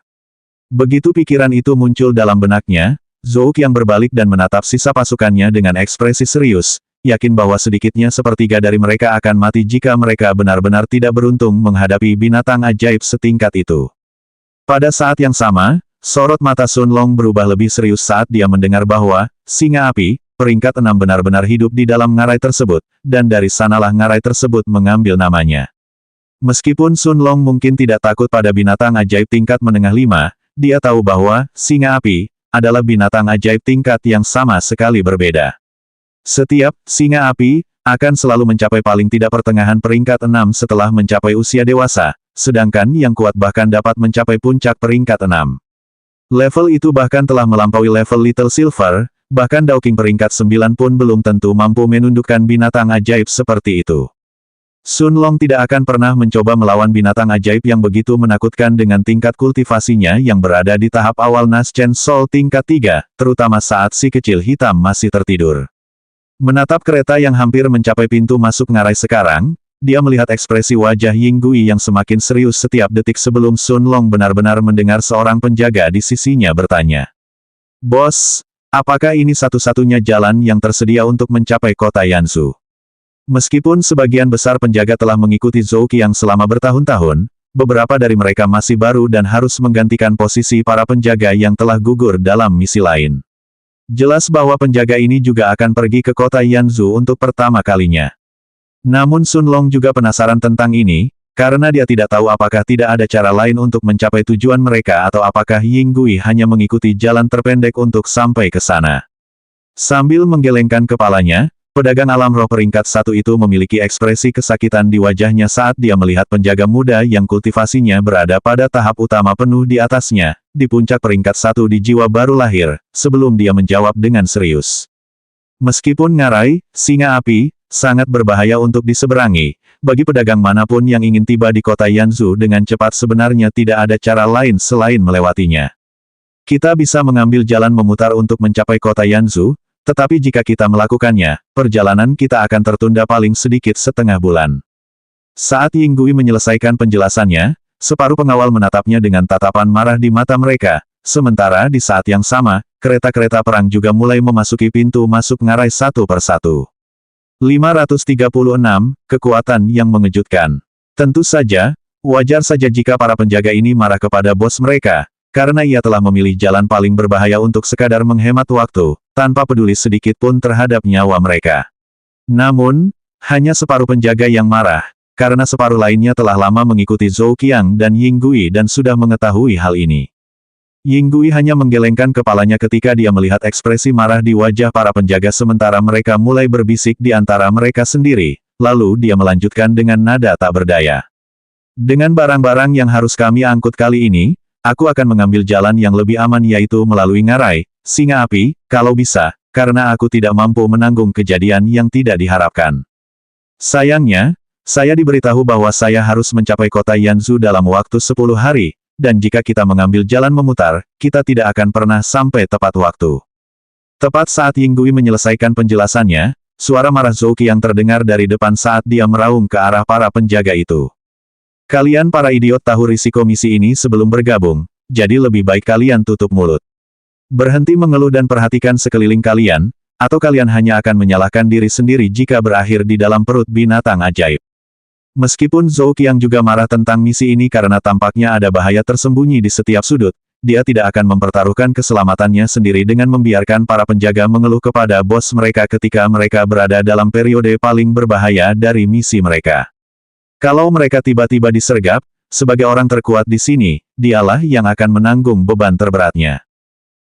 Begitu pikiran itu muncul dalam benaknya, Zhou Qiang berbalik dan menatap sisa pasukannya dengan ekspresi serius, yakin bahwa sedikitnya sepertiga dari mereka akan mati jika mereka benar-benar tidak beruntung menghadapi binatang ajaib setingkat itu. Pada saat yang sama, sorot mata Sun Long berubah lebih serius saat dia mendengar bahwa Singa Api, peringkat 6 benar-benar hidup di dalam ngarai tersebut, dan dari sanalah ngarai tersebut mengambil namanya. Meskipun Sun Long mungkin tidak takut pada binatang ajaib tingkat menengah 5, dia tahu bahwa Singa Api adalah binatang ajaib tingkat yang sama sekali berbeda. Setiap Singa Api akan selalu mencapai paling tidak pertengahan peringkat 6 setelah mencapai usia dewasa, sedangkan yang kuat bahkan dapat mencapai puncak peringkat 6. Level itu bahkan telah melampaui level Little Silver, bahkan Dawking peringkat 9 pun belum tentu mampu menundukkan binatang ajaib seperti itu. Sun Long tidak akan pernah mencoba melawan binatang ajaib yang begitu menakutkan dengan tingkat kultivasinya yang berada di tahap awal Naschen Soul tingkat 3, terutama saat si kecil hitam masih tertidur. Menatap kereta yang hampir mencapai pintu masuk ngarai sekarang, dia melihat ekspresi wajah Yinggui yang semakin serius setiap detik sebelum Sun Long benar-benar mendengar seorang penjaga di sisinya bertanya. Bos, apakah ini satu-satunya jalan yang tersedia untuk mencapai kota Yanzhu? Meskipun sebagian besar penjaga telah mengikuti Zhou Qiang selama bertahun-tahun, beberapa dari mereka masih baru dan harus menggantikan posisi para penjaga yang telah gugur dalam misi lain. Jelas bahwa penjaga ini juga akan pergi ke kota Yanzhu untuk pertama kalinya. Namun Sun Long juga penasaran tentang ini, karena dia tidak tahu apakah tidak ada cara lain untuk mencapai tujuan mereka atau apakah Ying Gui hanya mengikuti jalan terpendek untuk sampai ke sana. Sambil menggelengkan kepalanya, pedagang alam roh peringkat 1 itu memiliki ekspresi kesakitan di wajahnya saat dia melihat penjaga muda yang kultivasinya berada pada tahap utama penuh di atasnya, di puncak peringkat 1 di jiwa baru lahir, sebelum dia menjawab dengan serius. Meskipun ngarai, singa api, sangat berbahaya untuk diseberangi, bagi pedagang manapun yang ingin tiba di kota Yanzhou dengan cepat sebenarnya tidak ada cara lain selain melewatinya. Kita bisa mengambil jalan memutar untuk mencapai kota Yanzhou, tetapi jika kita melakukannya, perjalanan kita akan tertunda paling sedikit setengah bulan. Saat Ying Gui menyelesaikan penjelasannya, separuh pengawal menatapnya dengan tatapan marah di mata mereka, sementara di saat yang sama, kereta-kereta perang juga mulai memasuki pintu masuk ngarai satu persatu. 536, kekuatan yang mengejutkan. Tentu saja, wajar saja jika para penjaga ini marah kepada bos mereka, karena ia telah memilih jalan paling berbahaya untuk sekadar menghemat waktu, tanpa peduli sedikit pun terhadap nyawa mereka. Namun, hanya separuh penjaga yang marah, karena separuh lainnya telah lama mengikuti Zhou Qiang dan Ying Gui dan sudah mengetahui hal ini. Ying Gui hanya menggelengkan kepalanya ketika dia melihat ekspresi marah di wajah para penjaga sementara mereka mulai berbisik di antara mereka sendiri, lalu dia melanjutkan dengan nada tak berdaya. Dengan barang-barang yang harus kami angkut kali ini, aku akan mengambil jalan yang lebih aman yaitu melalui ngarai, singa api, kalau bisa, karena aku tidak mampu menanggung kejadian yang tidak diharapkan. Sayangnya, saya diberitahu bahwa saya harus mencapai kota Yanzhou dalam waktu 10 hari, dan jika kita mengambil jalan memutar, kita tidak akan pernah sampai tepat waktu. Tepat saat Ying Gui menyelesaikan penjelasannya, suara marah Zhou Qiang terdengar dari depan saat dia meraung ke arah para penjaga itu. Kalian para idiot tahu risiko misi ini sebelum bergabung, jadi lebih baik kalian tutup mulut. Berhenti mengeluh dan perhatikan sekeliling kalian, atau kalian hanya akan menyalahkan diri sendiri jika berakhir di dalam perut binatang ajaib. Meskipun Zhou Qiang juga marah tentang misi ini karena tampaknya ada bahaya tersembunyi di setiap sudut, dia tidak akan mempertaruhkan keselamatannya sendiri dengan membiarkan para penjaga mengeluh kepada bos mereka ketika mereka berada dalam periode paling berbahaya dari misi mereka. Kalau mereka tiba-tiba disergap, sebagai orang terkuat di sini, dialah yang akan menanggung beban terberatnya.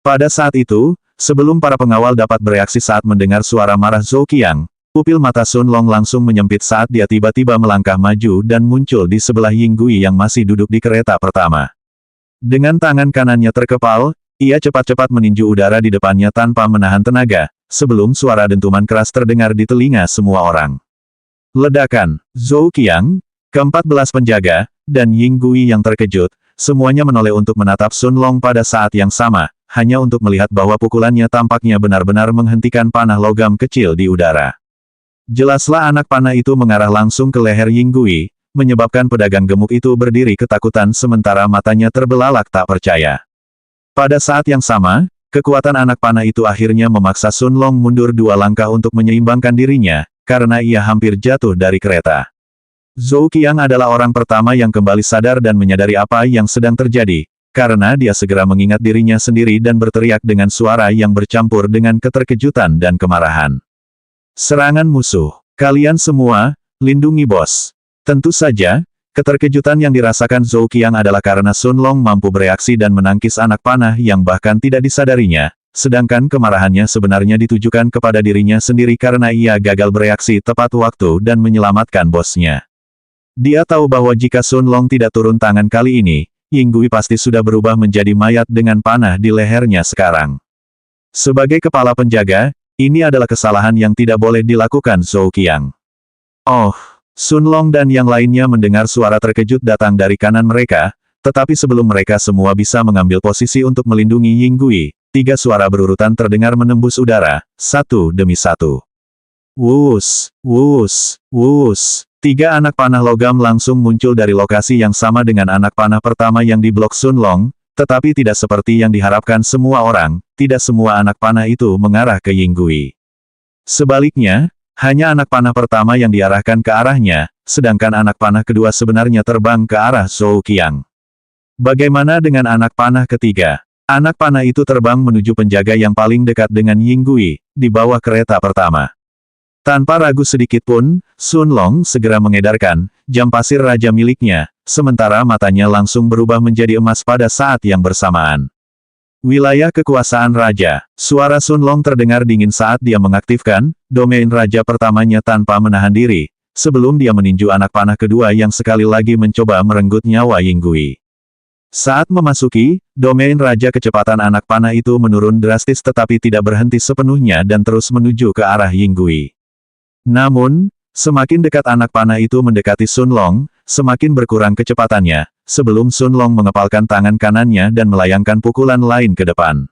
Pada saat itu, sebelum para pengawal dapat bereaksi saat mendengar suara marah Zhou Qiang, pupil mata Sun Long langsung menyempit saat dia tiba-tiba melangkah maju dan muncul di sebelah Ying Gui yang masih duduk di kereta pertama. Dengan tangan kanannya terkepal, ia cepat-cepat meninju udara di depannya tanpa menahan tenaga, sebelum suara dentuman keras terdengar di telinga semua orang. Ledakan, Zhou Qiang, ke-14 penjaga, dan Ying Gui yang terkejut, semuanya menoleh untuk menatap Sun Long pada saat yang sama, hanya untuk melihat bahwa pukulannya tampaknya benar-benar menghentikan panah logam kecil di udara. Jelaslah anak panah itu mengarah langsung ke leher Ying Gui, menyebabkan pedagang gemuk itu berdiri ketakutan sementara matanya terbelalak tak percaya. Pada saat yang sama, kekuatan anak panah itu akhirnya memaksa Sun Long mundur 2 langkah untuk menyeimbangkan dirinya, karena ia hampir jatuh dari kereta. Zhou Qiang adalah orang pertama yang kembali sadar dan menyadari apa yang sedang terjadi, karena dia segera mengingat dirinya sendiri dan berteriak dengan suara yang bercampur dengan keterkejutan dan kemarahan. Serangan musuh. Kalian semua, lindungi bos. Tentu saja, keterkejutan yang dirasakan Zhou Qiang adalah karena Sun Long mampu bereaksi dan menangkis anak panah yang bahkan tidak disadarinya, sedangkan kemarahannya sebenarnya ditujukan kepada dirinya sendiri karena ia gagal bereaksi tepat waktu dan menyelamatkan bosnya. Dia tahu bahwa jika Sun Long tidak turun tangan kali ini, Ying Gui pasti sudah berubah menjadi mayat dengan panah di lehernya sekarang. Sebagai kepala penjaga, ini adalah kesalahan yang tidak boleh dilakukan Zhou Qiang. Oh, Sun Long dan yang lainnya mendengar suara terkejut datang dari kanan mereka, tetapi sebelum mereka semua bisa mengambil posisi untuk melindungi Ying Gui, 3 suara berurutan terdengar menembus udara, satu demi satu. Wus, wus, wus. 3 anak panah logam langsung muncul dari lokasi yang sama dengan anak panah pertama yang diblok Sun Long, tetapi tidak seperti yang diharapkan semua orang, tidak semua anak panah itu mengarah ke Ying Gui. Sebaliknya, hanya anak panah pertama yang diarahkan ke arahnya, sedangkan anak panah kedua sebenarnya terbang ke arah Zhou Qiang. Bagaimana dengan anak panah ketiga? Anak panah itu terbang menuju penjaga yang paling dekat dengan Ying Gui, di bawah kereta pertama. Tanpa ragu sedikit pun, Sun Long segera mengedarkan jam pasir raja miliknya, sementara matanya langsung berubah menjadi emas pada saat yang bersamaan. Wilayah kekuasaan raja. Suara Sun Long terdengar dingin saat dia mengaktifkan domain raja pertamanya tanpa menahan diri, sebelum dia meninju anak panah kedua yang sekali lagi mencoba merenggut nyawa Yinggui. Saat memasuki domain raja, kecepatan anak panah itu menurun drastis tetapi tidak berhenti sepenuhnya dan terus menuju ke arah Yinggui. Namun, semakin dekat anak panah itu mendekati Sun Long, semakin berkurang kecepatannya, sebelum Sun Long mengepalkan tangan kanannya dan melayangkan pukulan lain ke depan.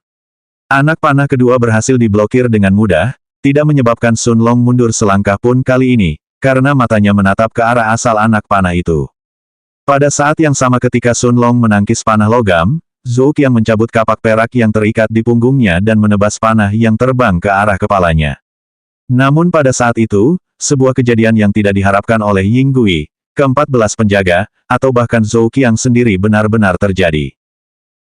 Anak panah kedua berhasil diblokir dengan mudah, tidak menyebabkan Sun Long mundur selangkah pun kali ini, karena matanya menatap ke arah asal anak panah itu. Pada saat yang sama ketika Sun Long menangkis panah logam, Zhou Qiang mencabut kapak perak yang terikat di punggungnya dan menebas panah yang terbang ke arah kepalanya. Namun pada saat itu, sebuah kejadian yang tidak diharapkan oleh Yinggui, ke-14 penjaga, atau bahkan Zhou Qiang sendiri benar-benar terjadi.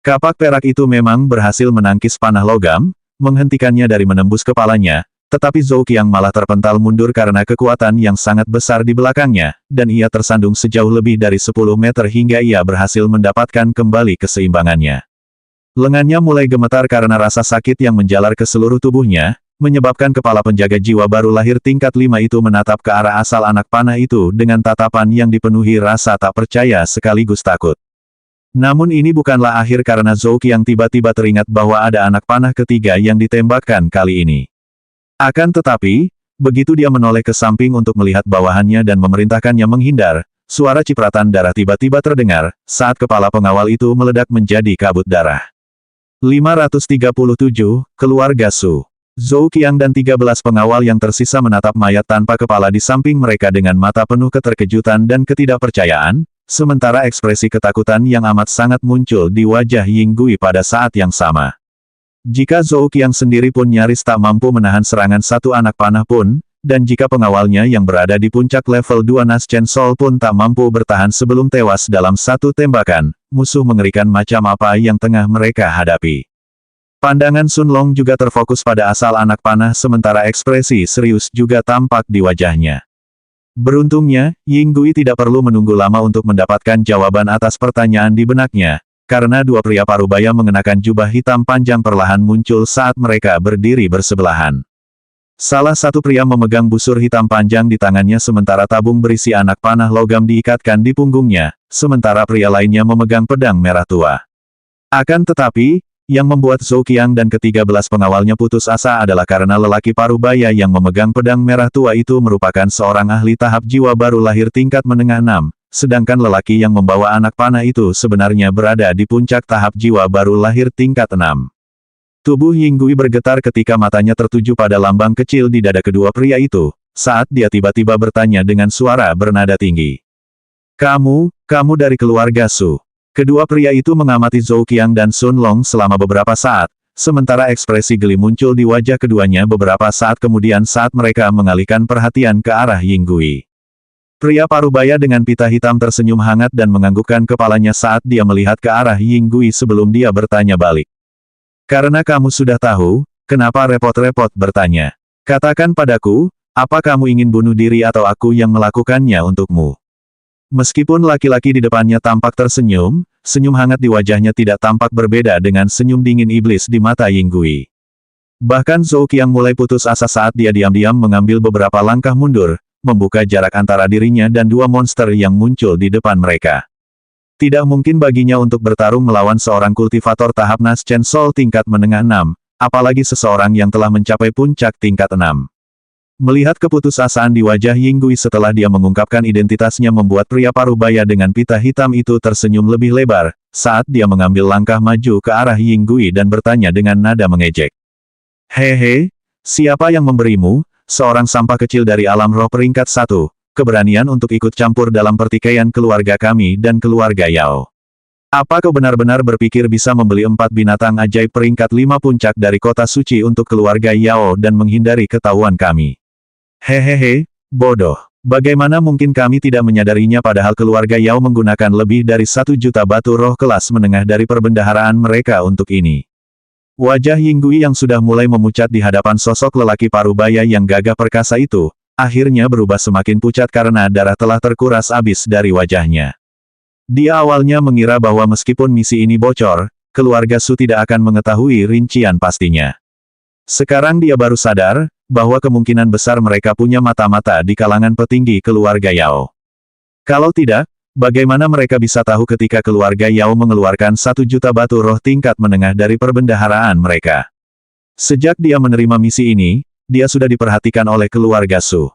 Kapak perak itu memang berhasil menangkis panah logam, menghentikannya dari menembus kepalanya, tetapi Zhou Qiang malah terpental mundur karena kekuatan yang sangat besar di belakangnya, dan ia tersandung sejauh lebih dari 10 meter hingga ia berhasil mendapatkan kembali keseimbangannya. Lengannya mulai gemetar karena rasa sakit yang menjalar ke seluruh tubuhnya, menyebabkan kepala penjaga jiwa baru lahir tingkat 5 itu menatap ke arah asal anak panah itu dengan tatapan yang dipenuhi rasa tak percaya sekaligus takut. Namun ini bukanlah akhir karena Zhou Qiang tiba-tiba teringat bahwa ada anak panah ketiga yang ditembakkan kali ini. Akan tetapi, begitu dia menoleh ke samping untuk melihat bawahannya dan memerintahkannya menghindar, suara cipratan darah tiba-tiba terdengar, saat kepala pengawal itu meledak menjadi kabut darah. 537, Keluarga Su. Zhou Qiang dan 13 pengawal yang tersisa menatap mayat tanpa kepala di samping mereka dengan mata penuh keterkejutan dan ketidakpercayaan, sementara ekspresi ketakutan yang amat sangat muncul di wajah Yinggui pada saat yang sama. Jika Zhou Qiang sendiri pun nyaris tak mampu menahan serangan satu anak panah pun, dan jika pengawalnya yang berada di puncak level 2 Naschen Soul pun tak mampu bertahan sebelum tewas dalam satu tembakan, musuh mengerikan macam apa yang tengah mereka hadapi. Pandangan Sun Long juga terfokus pada asal anak panah sementara ekspresi serius juga tampak di wajahnya. Beruntungnya, Yinggui tidak perlu menunggu lama untuk mendapatkan jawaban atas pertanyaan di benaknya, karena dua pria parubaya mengenakan jubah hitam panjang perlahan muncul saat mereka berdiri bersebelahan. Salah satu pria memegang busur hitam panjang di tangannya sementara tabung berisi anak panah logam diikatkan di punggungnya, sementara pria lainnya memegang pedang merah tua. Akan tetapi, yang membuat Zhou Qiang dan ke-13 pengawalnya putus asa adalah karena lelaki parubaya yang memegang pedang merah tua itu merupakan seorang ahli tahap jiwa baru lahir tingkat menengah 6, sedangkan lelaki yang membawa anak panah itu sebenarnya berada di puncak tahap jiwa baru lahir tingkat 6. Tubuh Yinggui bergetar ketika matanya tertuju pada lambang kecil di dada kedua pria itu, saat dia tiba-tiba bertanya dengan suara bernada tinggi. Kamu dari keluarga Su. Kedua pria itu mengamati Zhou Qiang dan Sun Long selama beberapa saat, sementara ekspresi geli muncul di wajah keduanya beberapa saat kemudian saat mereka mengalihkan perhatian ke arah Yinggui. Pria parubaya dengan pita hitam tersenyum hangat dan menganggukkan kepalanya saat dia melihat ke arah Yinggui sebelum dia bertanya balik. Karena kamu sudah tahu, kenapa repot-repot bertanya? Katakan padaku, apa kamu ingin bunuh diri atau aku yang melakukannya untukmu? Meskipun laki-laki di depannya tampak tersenyum, senyum hangat di wajahnya tidak tampak berbeda dengan senyum dingin iblis di mata Yinggui. Bahkan Zhou Qiang mulai putus asa saat dia diam-diam mengambil beberapa langkah mundur, membuka jarak antara dirinya dan dua monster yang muncul di depan mereka. Tidak mungkin baginya untuk bertarung melawan seorang kultivator tahap Naschen Soul tingkat menengah 6, apalagi seseorang yang telah mencapai puncak tingkat 6. Melihat keputusasaan di wajah Yinggui setelah dia mengungkapkan identitasnya membuat pria parubaya dengan pita hitam itu tersenyum lebih lebar, saat dia mengambil langkah maju ke arah Yinggui dan bertanya dengan nada mengejek. Hehe, siapa yang memberimu, seorang sampah kecil dari alam roh peringkat 1, keberanian untuk ikut campur dalam pertikaian keluarga kami dan keluarga Yao? Apa kau benar-benar berpikir bisa membeli 4 binatang ajaib peringkat 5 puncak dari kota suci untuk keluarga Yao dan menghindari ketahuan kami? Hehehe, bodoh. Bagaimana mungkin kami tidak menyadarinya padahal keluarga Yao menggunakan lebih dari 1 juta batu roh kelas menengah dari perbendaharaan mereka untuk ini. Wajah Yinggui yang sudah mulai memucat di hadapan sosok lelaki parubaya yang gagah perkasa itu, akhirnya berubah semakin pucat karena darah telah terkuras habis dari wajahnya. Dia awalnya mengira bahwa meskipun misi ini bocor, keluarga Su tidak akan mengetahui rincian pastinya. Sekarang dia baru sadar, bahwa kemungkinan besar mereka punya mata-mata di kalangan petinggi keluarga Yao. Kalau tidak, bagaimana mereka bisa tahu ketika keluarga Yao mengeluarkan 1 juta batu roh tingkat menengah dari perbendaharaan mereka? Sejak dia menerima misi ini, dia sudah diperhatikan oleh keluarga Su.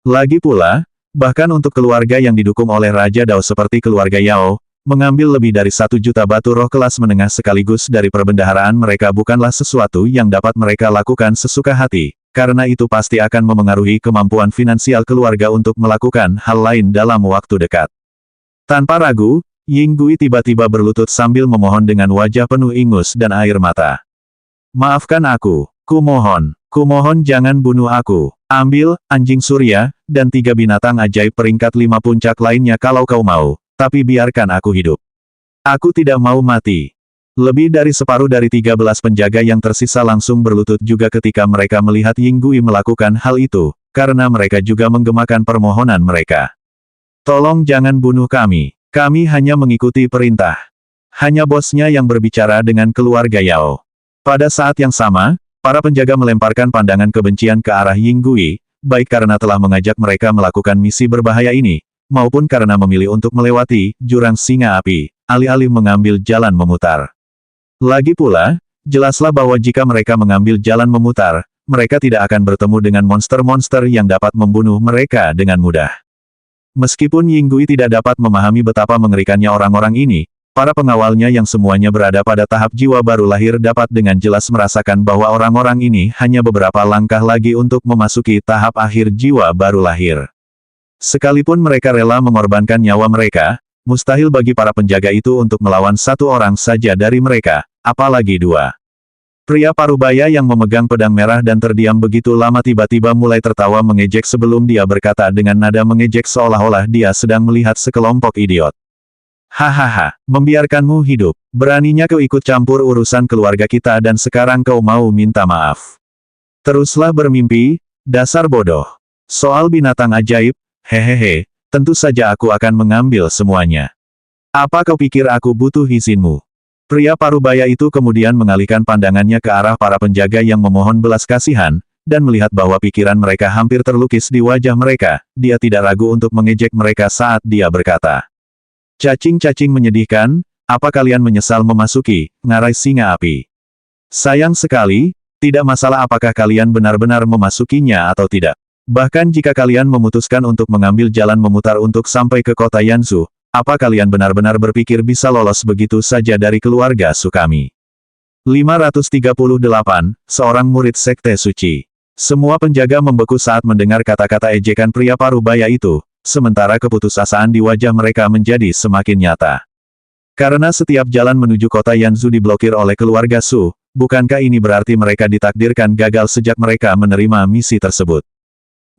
Lagi pula, bahkan untuk keluarga yang didukung oleh Raja Dao seperti keluarga Yao, mengambil lebih dari 1 juta batu roh kelas menengah sekaligus dari perbendaharaan mereka bukanlah sesuatu yang dapat mereka lakukan sesuka hati, karena itu pasti akan memengaruhi kemampuan finansial keluarga untuk melakukan hal lain dalam waktu dekat. Tanpa ragu, Ying Gui tiba-tiba berlutut sambil memohon dengan wajah penuh ingus dan air mata. Maafkan aku, kumohon jangan bunuh aku. Ambil, anjing surya, dan 3 binatang ajaib peringkat 5 puncak lainnya kalau kau mau, tapi biarkan aku hidup. Aku tidak mau mati. Lebih dari separuh dari 13 penjaga yang tersisa langsung berlutut juga ketika mereka melihat Ying Gui melakukan hal itu, karena mereka juga menggemakan permohonan mereka. Tolong jangan bunuh kami hanya mengikuti perintah. Hanya bosnya yang berbicara dengan keluarga Yao. Pada saat yang sama, para penjaga melemparkan pandangan kebencian ke arah Ying Gui, baik karena telah mengajak mereka melakukan misi berbahaya ini, maupun karena memilih untuk melewati jurang singa api, alih-alih mengambil jalan memutar. Lagi pula, jelaslah bahwa jika mereka mengambil jalan memutar, mereka tidak akan bertemu dengan monster-monster yang dapat membunuh mereka dengan mudah. Meskipun Ying Gui tidak dapat memahami betapa mengerikannya orang-orang ini, para pengawalnya yang semuanya berada pada tahap jiwa baru lahir dapat dengan jelas merasakan bahwa orang-orang ini hanya beberapa langkah lagi untuk memasuki tahap akhir jiwa baru lahir. Sekalipun mereka rela mengorbankan nyawa mereka, mustahil bagi para penjaga itu untuk melawan 1 orang saja dari mereka, apalagi 2. Pria parubaya yang memegang pedang merah dan terdiam begitu lama tiba-tiba mulai tertawa mengejek sebelum dia berkata dengan nada mengejek seolah-olah dia sedang melihat sekelompok idiot. Hahaha, membiarkanmu hidup. Beraninya kau ikut campur urusan keluarga kita dan sekarang kau mau minta maaf. Teruslah bermimpi, dasar bodoh. Soal binatang ajaib, hehehe, tentu saja aku akan mengambil semuanya. Apa kau pikir aku butuh izinmu? Pria parubaya itu kemudian mengalihkan pandangannya ke arah para penjaga yang memohon belas kasihan, dan melihat bahwa pikiran mereka hampir terlukis di wajah mereka, dia tidak ragu untuk mengejek mereka saat dia berkata. Cacing-cacing menyedihkan, apa kalian menyesal memasuki ngarai singa api? Sayang sekali, tidak masalah apakah kalian benar-benar memasukinya atau tidak. Bahkan jika kalian memutuskan untuk mengambil jalan memutar untuk sampai ke kota Yanzhou, apa kalian benar-benar berpikir bisa lolos begitu saja dari keluarga Su kami? 538, seorang murid Sekte Suci. Semua penjaga membeku saat mendengar kata-kata ejekan pria parubaya itu. Sementara keputusasaan di wajah mereka menjadi semakin nyata. Karena setiap jalan menuju kota Yanzhou diblokir oleh keluarga Su, bukankah ini berarti mereka ditakdirkan gagal sejak mereka menerima misi tersebut?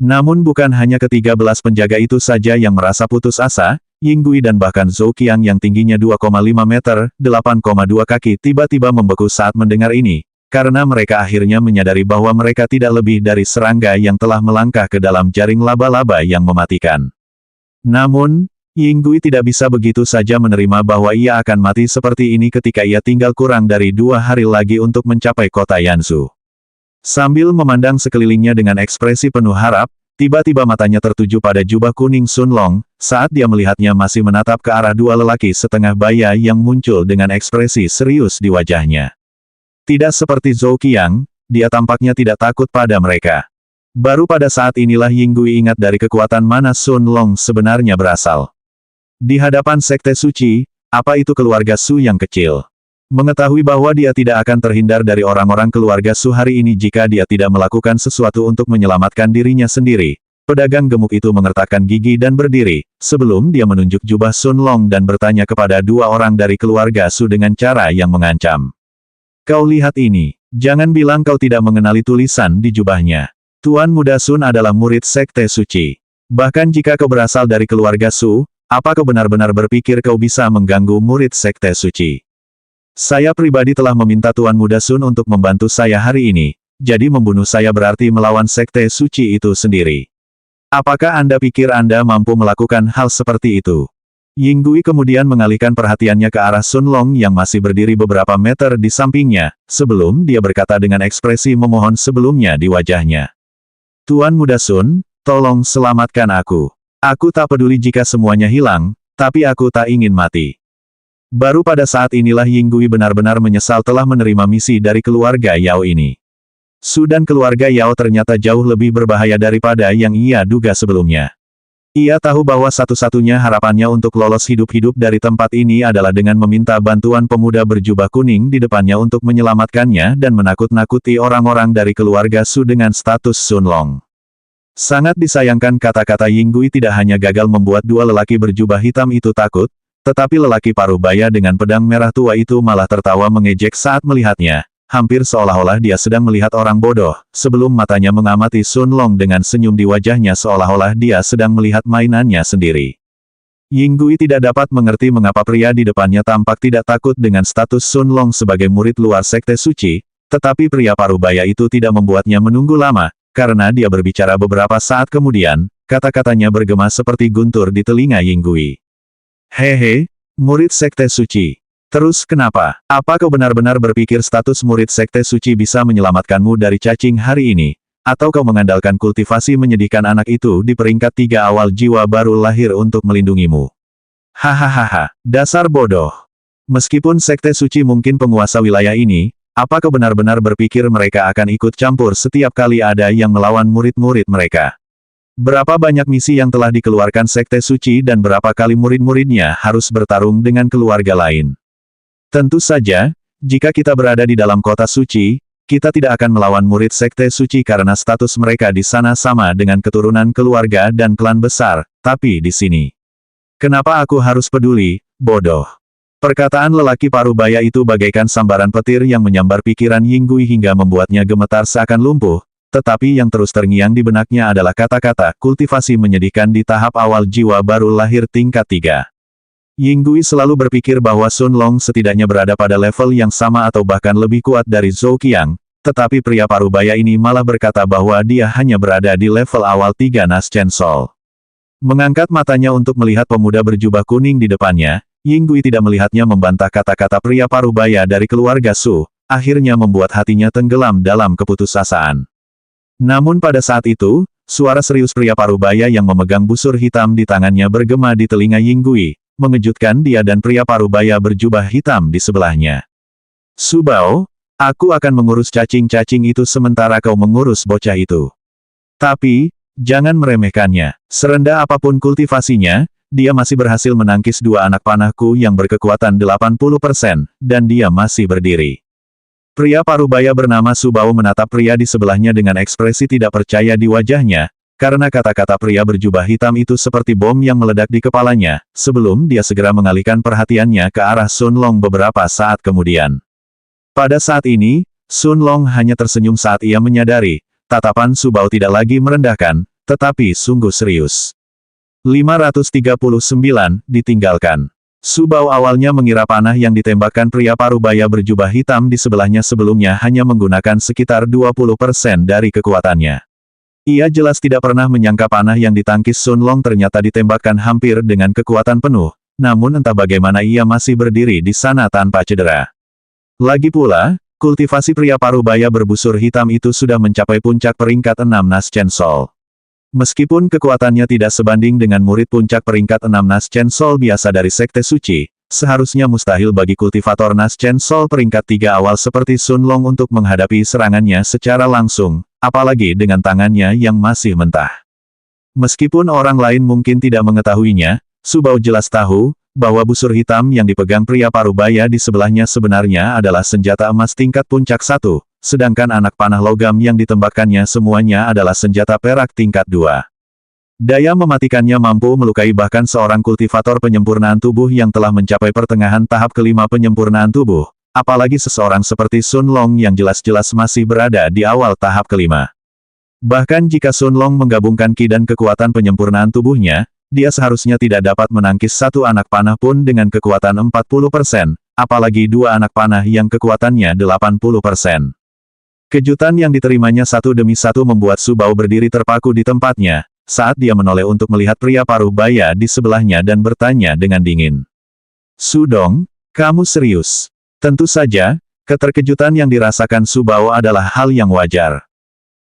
Namun bukan hanya ke-13 penjaga itu saja yang merasa putus asa, Ying Gui dan bahkan Zhou Qiang yang tingginya 2,5 meter, 8,2 kaki tiba-tiba membeku saat mendengar ini, karena mereka akhirnya menyadari bahwa mereka tidak lebih dari serangga yang telah melangkah ke dalam jaring laba-laba yang mematikan. Namun, Ying Gui tidak bisa begitu saja menerima bahwa ia akan mati seperti ini ketika ia tinggal kurang dari 2 hari lagi untuk mencapai kota Yanzhou. Sambil memandang sekelilingnya dengan ekspresi penuh harap, tiba-tiba matanya tertuju pada jubah kuning Sun Long, saat dia melihatnya masih menatap ke arah 2 lelaki setengah baya yang muncul dengan ekspresi serius di wajahnya. Tidak seperti Zhou Qiang, dia tampaknya tidak takut pada mereka. Baru pada saat inilah Ying Gui ingat dari kekuatan mana Sun Long sebenarnya berasal. Di hadapan Sekte Suci, apa itu keluarga Su yang kecil? Mengetahui bahwa dia tidak akan terhindar dari orang-orang keluarga Su hari ini jika dia tidak melakukan sesuatu untuk menyelamatkan dirinya sendiri. Pedagang gemuk itu mengertakkan gigi dan berdiri, sebelum dia menunjuk jubah Sun Long dan bertanya kepada 2 orang dari keluarga Su dengan cara yang mengancam. Kau lihat ini, jangan bilang kau tidak mengenali tulisan di jubahnya. Tuan Muda Sun adalah murid Sekte Suci. Bahkan jika kau berasal dari keluarga Su, apa kau benar-benar berpikir kau bisa mengganggu murid Sekte Suci? Saya pribadi telah meminta Tuan Muda Sun untuk membantu saya hari ini, jadi membunuh saya berarti melawan Sekte Suci itu sendiri. Apakah Anda pikir Anda mampu melakukan hal seperti itu? Yinggui kemudian mengalihkan perhatiannya ke arah Sun Long yang masih berdiri beberapa meter di sampingnya, sebelum dia berkata dengan ekspresi memohon sebelumnya di wajahnya. Tuan Muda Sun, tolong selamatkan aku. Aku tak peduli jika semuanya hilang, tapi aku tak ingin mati. Baru pada saat inilah Yinggui benar-benar menyesal telah menerima misi dari keluarga Yao ini. Su dan keluarga Yao ternyata jauh lebih berbahaya daripada yang ia duga sebelumnya. Ia tahu bahwa satu-satunya harapannya untuk lolos hidup-hidup dari tempat ini adalah dengan meminta bantuan pemuda berjubah kuning di depannya untuk menyelamatkannya dan menakut-nakuti orang-orang dari keluarga Su dengan status Sun Long. Sangat disayangkan kata-kata Yinggui tidak hanya gagal membuat dua lelaki berjubah hitam itu takut, tetapi lelaki paruh baya dengan pedang merah tua itu malah tertawa mengejek saat melihatnya. Hampir seolah-olah dia sedang melihat orang bodoh, sebelum matanya mengamati Sun Long dengan senyum di wajahnya seolah-olah dia sedang melihat mainannya sendiri. Yinggui tidak dapat mengerti mengapa pria di depannya tampak tidak takut dengan status Sun Long sebagai murid luar Sekte Suci, tetapi pria parubaya itu tidak membuatnya menunggu lama, karena dia berbicara beberapa saat kemudian, kata-katanya bergema seperti guntur di telinga Yinggui. Hehe, murid Sekte Suci. Terus kenapa? Apa kau benar-benar berpikir status murid Sekte Suci bisa menyelamatkanmu dari cacing hari ini? Atau kau mengandalkan kultivasi menyedihkan anak itu di peringkat 3 awal jiwa baru lahir untuk melindungimu? Hahaha, dasar bodoh. Meskipun Sekte Suci mungkin penguasa wilayah ini, apa kau benar-benar berpikir mereka akan ikut campur setiap kali ada yang melawan murid-murid mereka? Berapa banyak misi yang telah dikeluarkan Sekte Suci dan berapa kali murid-muridnya harus bertarung dengan keluarga lain? Tentu saja, jika kita berada di dalam kota suci, kita tidak akan melawan murid Sekte Suci karena status mereka di sana sama dengan keturunan keluarga dan klan besar, tapi di sini. Kenapa aku harus peduli, bodoh? Perkataan lelaki parubaya itu bagaikan sambaran petir yang menyambar pikiran Yinggui hingga membuatnya gemetar seakan lumpuh, tetapi yang terus terngiang di benaknya adalah kata-kata kultivasi menyedihkan di tahap awal jiwa baru lahir tingkat 3. Yinggui selalu berpikir bahwa Sun Long setidaknya berada pada level yang sama atau bahkan lebih kuat dari Zhou Qiang, tetapi pria parubaya ini malah berkata bahwa dia hanya berada di level awal 3 Nas Chen Sol. Mengangkat matanya untuk melihat pemuda berjubah kuning di depannya, Yinggui tidak melihatnya membantah kata-kata pria parubaya dari keluarga Su, akhirnya membuat hatinya tenggelam dalam keputusasaan. Namun pada saat itu, suara serius pria parubaya yang memegang busur hitam di tangannya bergema di telinga Yinggui, mengejutkan dia dan pria parubaya berjubah hitam di sebelahnya. Su Bao, aku akan mengurus cacing-cacing itu sementara kau mengurus bocah itu. Tapi, jangan meremehkannya. Serendah apapun kultivasinya, dia masih berhasil menangkis 2 anak panahku yang berkekuatan 80%, dan dia masih berdiri. Pria parubaya bernama Su Bao menatap pria di sebelahnya dengan ekspresi tidak percaya di wajahnya, karena kata-kata pria berjubah hitam itu seperti bom yang meledak di kepalanya, sebelum dia segera mengalihkan perhatiannya ke arah Sun Long beberapa saat kemudian. Pada saat ini, Sun Long hanya tersenyum saat ia menyadari, tatapan Su Bao tidak lagi merendahkan, tetapi sungguh serius. 539, ditinggalkan. Su Bao awalnya mengira panah yang ditembakkan pria parubaya berjubah hitam di sebelahnya sebelumnya hanya menggunakan sekitar 20% dari kekuatannya. Ia jelas tidak pernah menyangka panah yang ditangkis Sun Long ternyata ditembakkan hampir dengan kekuatan penuh, namun entah bagaimana ia masih berdiri di sana tanpa cedera. Lagi pula, kultivasi pria parubaya berbusur hitam itu sudah mencapai puncak peringkat 6 Nas Chen Sol. Meskipun kekuatannya tidak sebanding dengan murid puncak peringkat 6 Nas Chen Sol biasa dari Sekte Suci, seharusnya mustahil bagi kultivator Nas Chen Sol peringkat 3 awal seperti Sun Long untuk menghadapi serangannya secara langsung, apalagi dengan tangannya yang masih mentah. Meskipun orang lain mungkin tidak mengetahuinya, Su Bao jelas tahu, bahwa busur hitam yang dipegang pria parubaya di sebelahnya sebenarnya adalah senjata emas tingkat puncak 1, sedangkan anak panah logam yang ditembakkannya semuanya adalah senjata perak tingkat 2. Daya mematikannya mampu melukai bahkan seorang kultivator penyempurnaan tubuh yang telah mencapai pertengahan tahap kelima penyempurnaan tubuh, apalagi seseorang seperti Sun Long yang jelas-jelas masih berada di awal tahap kelima. Bahkan jika Sun Long menggabungkan ki dan kekuatan penyempurnaan tubuhnya, dia seharusnya tidak dapat menangkis satu anak panah pun dengan kekuatan 40%, apalagi 2 anak panah yang kekuatannya 80%. Kejutan yang diterimanya satu demi satu membuat Su Bao berdiri terpaku di tempatnya, saat dia menoleh untuk melihat pria paruh baya di sebelahnya dan bertanya dengan dingin. Sudong, kamu serius? Tentu saja, keterkejutan yang dirasakan Su Bao adalah hal yang wajar.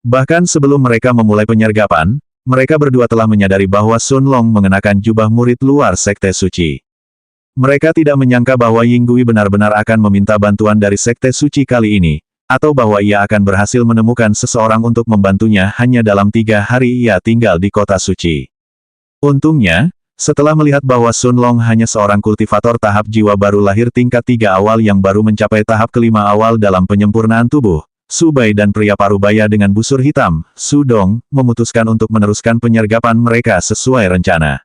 Bahkan sebelum mereka memulai penyergapan, mereka berdua telah menyadari bahwa Sun Long mengenakan jubah murid luar Sekte Suci. Mereka tidak menyangka bahwa Yinggui benar-benar akan meminta bantuan dari Sekte Suci kali ini, atau bahwa ia akan berhasil menemukan seseorang untuk membantunya hanya dalam 3 hari ia tinggal di kota suci. Untungnya, setelah melihat bahwa Sun Long hanya seorang kultivator tahap jiwa baru lahir tingkat 3 awal yang baru mencapai tahap kelima awal dalam penyempurnaan tubuh, Su Bai dan pria parubaya dengan busur hitam, Su Dong, memutuskan untuk meneruskan penyergapan mereka sesuai rencana.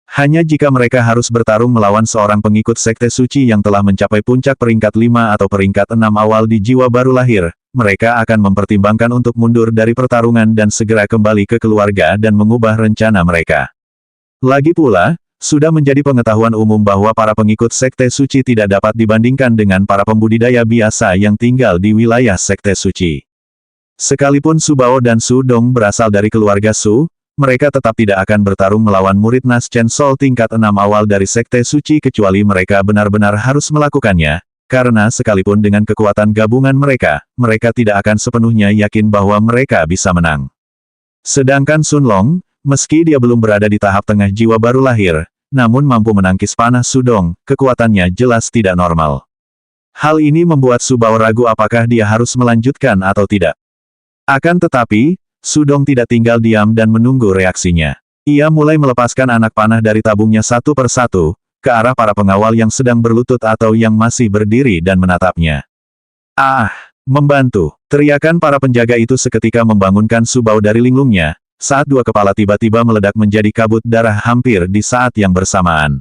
Hanya jika mereka harus bertarung melawan seorang pengikut Sekte Suci yang telah mencapai puncak peringkat 5 atau peringkat 6 awal di jiwa baru lahir, mereka akan mempertimbangkan untuk mundur dari pertarungan dan segera kembali ke keluarga dan mengubah rencana mereka. Lagi pula, sudah menjadi pengetahuan umum bahwa para pengikut Sekte Suci tidak dapat dibandingkan dengan para pembudidaya biasa yang tinggal di wilayah Sekte Suci. Sekalipun Su Bao dan Su Dong berasal dari keluarga Su, mereka tetap tidak akan bertarung melawan murid Nas Chen Sol tingkat 6 awal dari Sekte Suci kecuali mereka benar-benar harus melakukannya, karena sekalipun dengan kekuatan gabungan mereka, mereka tidak akan sepenuhnya yakin bahwa mereka bisa menang. Sedangkan Sun Long, meski dia belum berada di tahap tengah jiwa baru lahir, namun mampu menangkis panah Su Dong, kekuatannya jelas tidak normal. Hal ini membuat Su Bao ragu apakah dia harus melanjutkan atau tidak. Akan tetapi, Su Dong tidak tinggal diam dan menunggu reaksinya. Ia mulai melepaskan anak panah dari tabungnya satu persatu, ke arah para pengawal yang sedang berlutut atau yang masih berdiri dan menatapnya. Ah! Membantu! Teriakan para penjaga itu seketika membangunkan Su Bao dari linglungnya, saat dua kepala tiba-tiba meledak menjadi kabut darah hampir di saat yang bersamaan.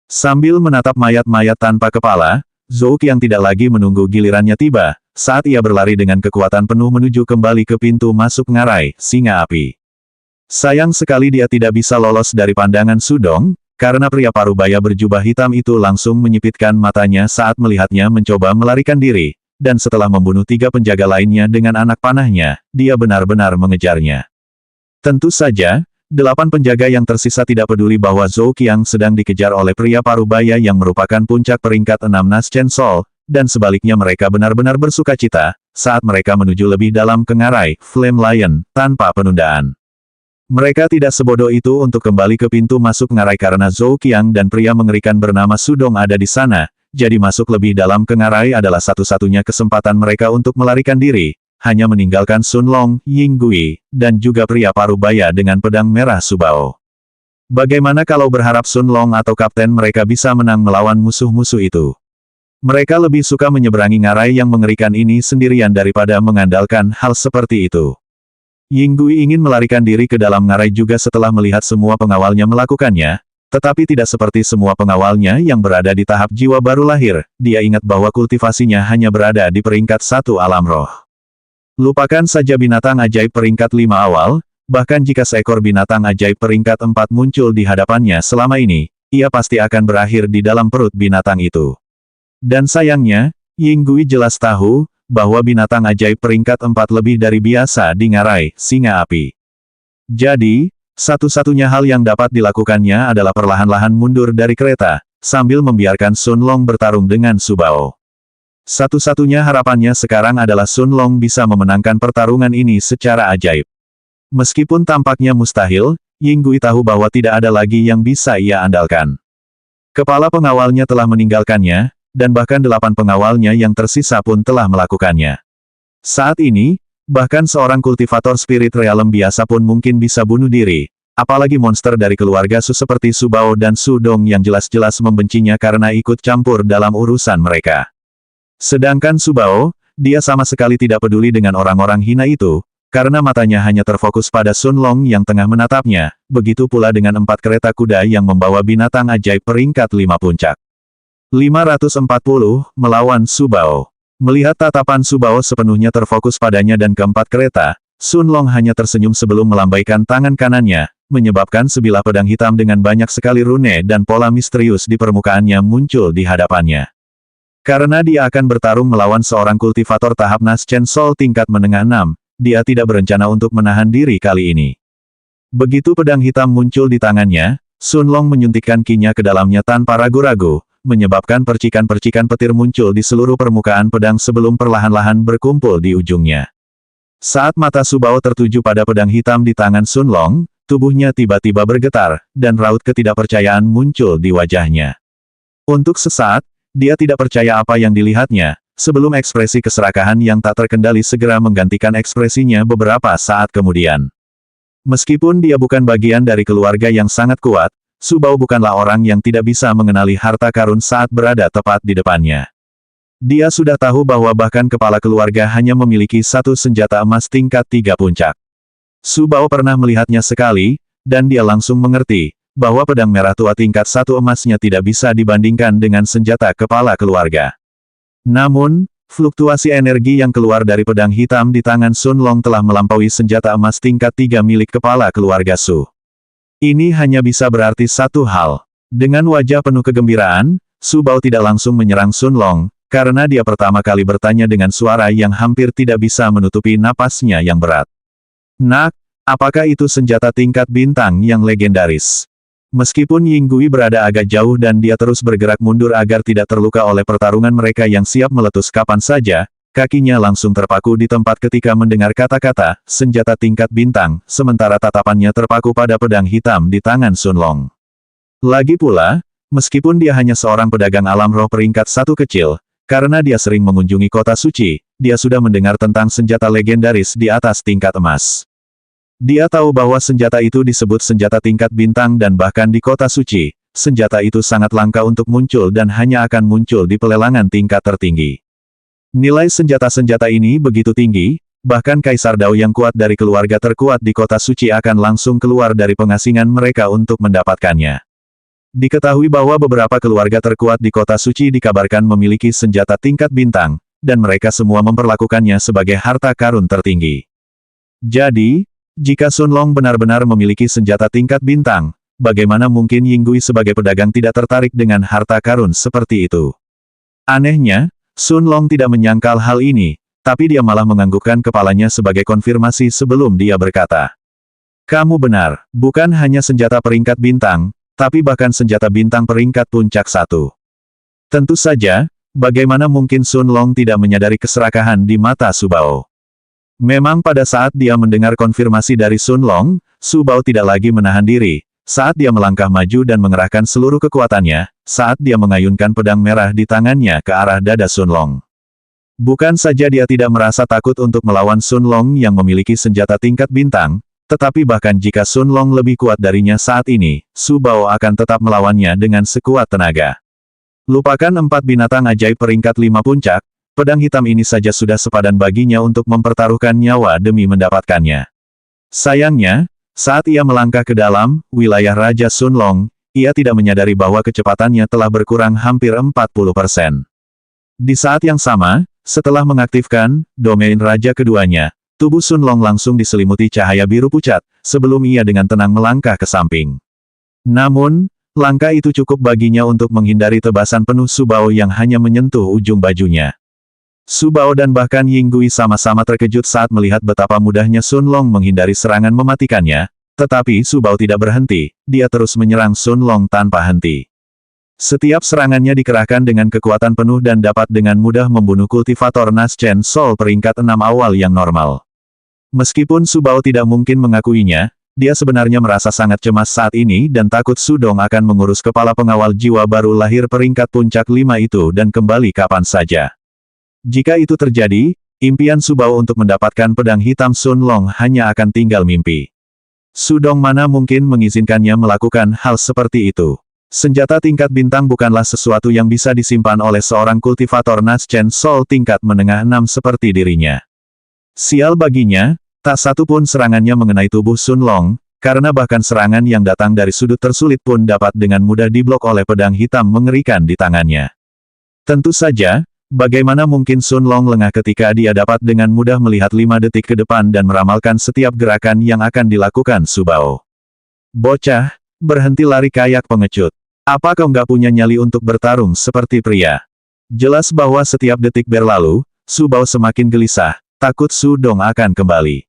Sambil menatap mayat-mayat tanpa kepala, Zhou Qiang tidak lagi menunggu gilirannya tiba, saat ia berlari dengan kekuatan penuh menuju kembali ke pintu masuk ngarai, singa api. Sayang sekali dia tidak bisa lolos dari pandangan Su Dong, karena pria parubaya berjubah hitam itu langsung menyipitkan matanya saat melihatnya mencoba melarikan diri, dan setelah membunuh 3 penjaga lainnya dengan anak panahnya, dia benar-benar mengejarnya. Tentu saja, 8 penjaga yang tersisa tidak peduli bahwa Zhou Qiang sedang dikejar oleh pria parubaya yang merupakan puncak peringkat 6 Nas Chen Sol, dan sebaliknya mereka benar-benar bersukacita, saat mereka menuju lebih dalam ke ngarai, Flame Lion, tanpa penundaan. Mereka tidak sebodoh itu untuk kembali ke pintu masuk ngarai karena Zhou Qiang dan pria mengerikan bernama Su Dong ada di sana, jadi masuk lebih dalam ke ngarai adalah satu-satunya kesempatan mereka untuk melarikan diri, hanya meninggalkan Sun Long, Yinggui, dan juga pria parubaya dengan pedang merah Su Bao. Bagaimana kalau berharap Sun Long atau kapten mereka bisa menang melawan musuh-musuh itu? Mereka lebih suka menyeberangi ngarai yang mengerikan ini sendirian daripada mengandalkan hal seperti itu. Yinggui ingin melarikan diri ke dalam ngarai juga setelah melihat semua pengawalnya melakukannya, tetapi tidak seperti semua pengawalnya yang berada di tahap jiwa baru lahir, dia ingat bahwa kultivasinya hanya berada di peringkat 1 alam roh. Lupakan saja binatang ajaib peringkat 5 awal, bahkan jika seekor binatang ajaib peringkat 4 muncul di hadapannya selama ini, ia pasti akan berakhir di dalam perut binatang itu. Dan sayangnya, Yinggui jelas tahu, bahwa binatang ajaib peringkat 4 lebih dari biasa di ngarai, singa api. Jadi, satu-satunya hal yang dapat dilakukannya adalah perlahan-lahan mundur dari kereta, sambil membiarkan Sun Long bertarung dengan Su Bao. Satu-satunya harapannya sekarang adalah Sun Long bisa memenangkan pertarungan ini secara ajaib. Meskipun tampaknya mustahil, Yinggui tahu bahwa tidak ada lagi yang bisa ia andalkan. Kepala pengawalnya telah meninggalkannya, dan bahkan 8 pengawalnya yang tersisa pun telah melakukannya. Saat ini, bahkan seorang kultivator spirit realem biasa pun mungkin bisa bunuh diri, apalagi monster dari keluarga Su seperti Su Bao dan Su Dong yang jelas-jelas membencinya karena ikut campur dalam urusan mereka. Sedangkan Su Bao, dia sama sekali tidak peduli dengan orang-orang hina itu, karena matanya hanya terfokus pada Sun Long yang tengah menatapnya, begitu pula dengan 4 kereta kuda yang membawa binatang ajaib peringkat 5 puncak. 540, melawan Su Bao. Melihat tatapan Su Bao sepenuhnya terfokus padanya dan keempat kereta, Sun Long hanya tersenyum sebelum melambaikan tangan kanannya, menyebabkan sebilah pedang hitam dengan banyak sekali rune dan pola misterius di permukaannya muncul di hadapannya. Karena dia akan bertarung melawan seorang kultivator tahap Nas Chen Sol tingkat menengah 6, dia tidak berencana untuk menahan diri kali ini. Begitu pedang hitam muncul di tangannya, Sun Long menyuntikkan kinya ke dalamnya tanpa ragu-ragu, menyebabkan percikan-percikan petir muncul di seluruh permukaan pedang sebelum perlahan-lahan berkumpul di ujungnya. Saat mata Su Bao tertuju pada pedang hitam di tangan Sun Long, tubuhnya tiba-tiba bergetar, dan raut ketidakpercayaan muncul di wajahnya. Untuk sesaat, dia tidak percaya apa yang dilihatnya, sebelum ekspresi keserakahan yang tak terkendali segera menggantikan ekspresinya beberapa saat kemudian. Meskipun dia bukan bagian dari keluarga yang sangat kuat, Su Bao bukanlah orang yang tidak bisa mengenali harta karun saat berada tepat di depannya. Dia sudah tahu bahwa bahkan kepala keluarga hanya memiliki satu senjata emas tingkat 3 puncak. Su Bao pernah melihatnya sekali, dan dia langsung mengerti, bahwa pedang merah tua tingkat 1 emasnya tidak bisa dibandingkan dengan senjata kepala keluarga. Namun, fluktuasi energi yang keluar dari pedang hitam di tangan Sun Long telah melampaui senjata emas tingkat 3 milik kepala keluarga Su. Ini hanya bisa berarti satu hal. Dengan wajah penuh kegembiraan, Su Bao tidak langsung menyerang Sun Long, karena dia pertama kali bertanya dengan suara yang hampir tidak bisa menutupi napasnya yang berat. "Nak, apakah itu senjata tingkat bintang yang legendaris?" Meskipun Ying Gui berada agak jauh dan dia terus bergerak mundur agar tidak terluka oleh pertarungan mereka yang siap meletus kapan saja, kakinya langsung terpaku di tempat ketika mendengar kata-kata, senjata tingkat bintang, sementara tatapannya terpaku pada pedang hitam di tangan Sun Long. Lagi pula, meskipun dia hanya seorang pedagang alam roh peringkat 1 kecil, karena dia sering mengunjungi kota suci, dia sudah mendengar tentang senjata legendaris di atas tingkat emas. Dia tahu bahwa senjata itu disebut senjata tingkat bintang dan bahkan di kota suci, senjata itu sangat langka untuk muncul dan hanya akan muncul di pelelangan tingkat tertinggi. Nilai senjata-senjata ini begitu tinggi, bahkan Kaisar Dao yang kuat dari keluarga terkuat di kota suci akan langsung keluar dari pengasingan mereka untuk mendapatkannya. Diketahui bahwa beberapa keluarga terkuat di kota suci dikabarkan memiliki senjata tingkat bintang, dan mereka semua memperlakukannya sebagai harta karun tertinggi. Jadi, jika Sun Long benar-benar memiliki senjata tingkat bintang, bagaimana mungkin Ying Gui sebagai pedagang tidak tertarik dengan harta karun seperti itu? Anehnya, Sun Long tidak menyangkal hal ini, tapi dia malah menganggukkan kepalanya sebagai konfirmasi sebelum dia berkata, "Kamu benar, bukan hanya senjata peringkat bintang, tapi bahkan senjata bintang peringkat puncak 1. Tentu saja, bagaimana mungkin Sun Long tidak menyadari keserakahan di mata Su Bao? Memang pada saat dia mendengar konfirmasi dari Sun Long, Su Bao tidak lagi menahan diri, saat dia melangkah maju dan mengerahkan seluruh kekuatannya, saat dia mengayunkan pedang merah di tangannya ke arah dada Sun Long. Bukan saja dia tidak merasa takut untuk melawan Sun Long yang memiliki senjata tingkat bintang, tetapi bahkan jika Sun Long lebih kuat darinya saat ini, Su Bao akan tetap melawannya dengan sekuat tenaga. Lupakan 4 binatang ajaib peringkat 5 puncak, pedang hitam ini saja sudah sepadan baginya untuk mempertaruhkan nyawa demi mendapatkannya. Sayangnya, saat ia melangkah ke dalam wilayah Raja Sun Long, ia tidak menyadari bahwa kecepatannya telah berkurang hampir 40%. Di saat yang sama, setelah mengaktifkan domain Raja keduanya, tubuh Sun Long langsung diselimuti cahaya biru pucat, sebelum ia dengan tenang melangkah ke samping. Namun, langkah itu cukup baginya untuk menghindari tebasan penuh Su Bao yang hanya menyentuh ujung bajunya. Su Bao dan bahkan Ying Gui sama-sama terkejut saat melihat betapa mudahnya Sun Long menghindari serangan mematikannya, tetapi Su Bao tidak berhenti, dia terus menyerang Sun Long tanpa henti. Setiap serangannya dikerahkan dengan kekuatan penuh dan dapat dengan mudah membunuh kultivator Naschen Soul peringkat 6 awal yang normal. Meskipun Su Bao tidak mungkin mengakuinya, dia sebenarnya merasa sangat cemas saat ini dan takut Su Dong akan mengurus kepala pengawal jiwa baru lahir peringkat puncak 5 itu dan kembali kapan saja. Jika itu terjadi, impian Su Bao untuk mendapatkan pedang hitam Sun Long hanya akan tinggal mimpi. Su Dong mana mungkin mengizinkannya melakukan hal seperti itu. Senjata tingkat bintang bukanlah sesuatu yang bisa disimpan oleh seorang kultivator Naschen Soul tingkat menengah 6 seperti dirinya. Sial baginya, tak satu pun serangannya mengenai tubuh Sun Long, karena bahkan serangan yang datang dari sudut tersulit pun dapat dengan mudah diblok oleh pedang hitam mengerikan di tangannya. Tentu saja, bagaimana mungkin Sun Long lengah ketika dia dapat dengan mudah melihat 5 detik ke depan dan meramalkan setiap gerakan yang akan dilakukan Su Bao. "Bocah, berhenti lari kayak pengecut. Apa kau nggak punya nyali untuk bertarung seperti pria?" Jelas bahwa setiap detik berlalu, Su Bao semakin gelisah, takut Su Dong akan kembali.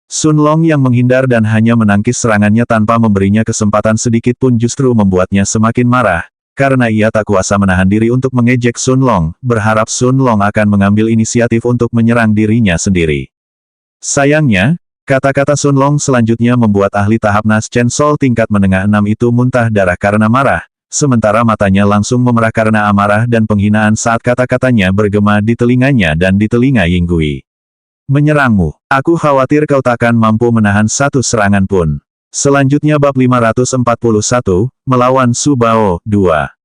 Sun Long yang menghindar dan hanya menangkis serangannya tanpa memberinya kesempatan sedikit pun justru membuatnya semakin marah, karena ia tak kuasa menahan diri untuk mengejek Sun Long, berharap Sun Long akan mengambil inisiatif untuk menyerang dirinya sendiri. Sayangnya, kata-kata Sun Long selanjutnya membuat ahli tahap Nas Chen Sol tingkat menengah 6 itu muntah darah karena marah, sementara matanya langsung memerah karena amarah dan penghinaan saat kata-katanya bergema di telinganya dan di telinga Yinggui. Menyerangmu. Aku khawatir kau takkan mampu menahan satu serangan pun. Selanjutnya bab 541, melawan Su Bao, 2.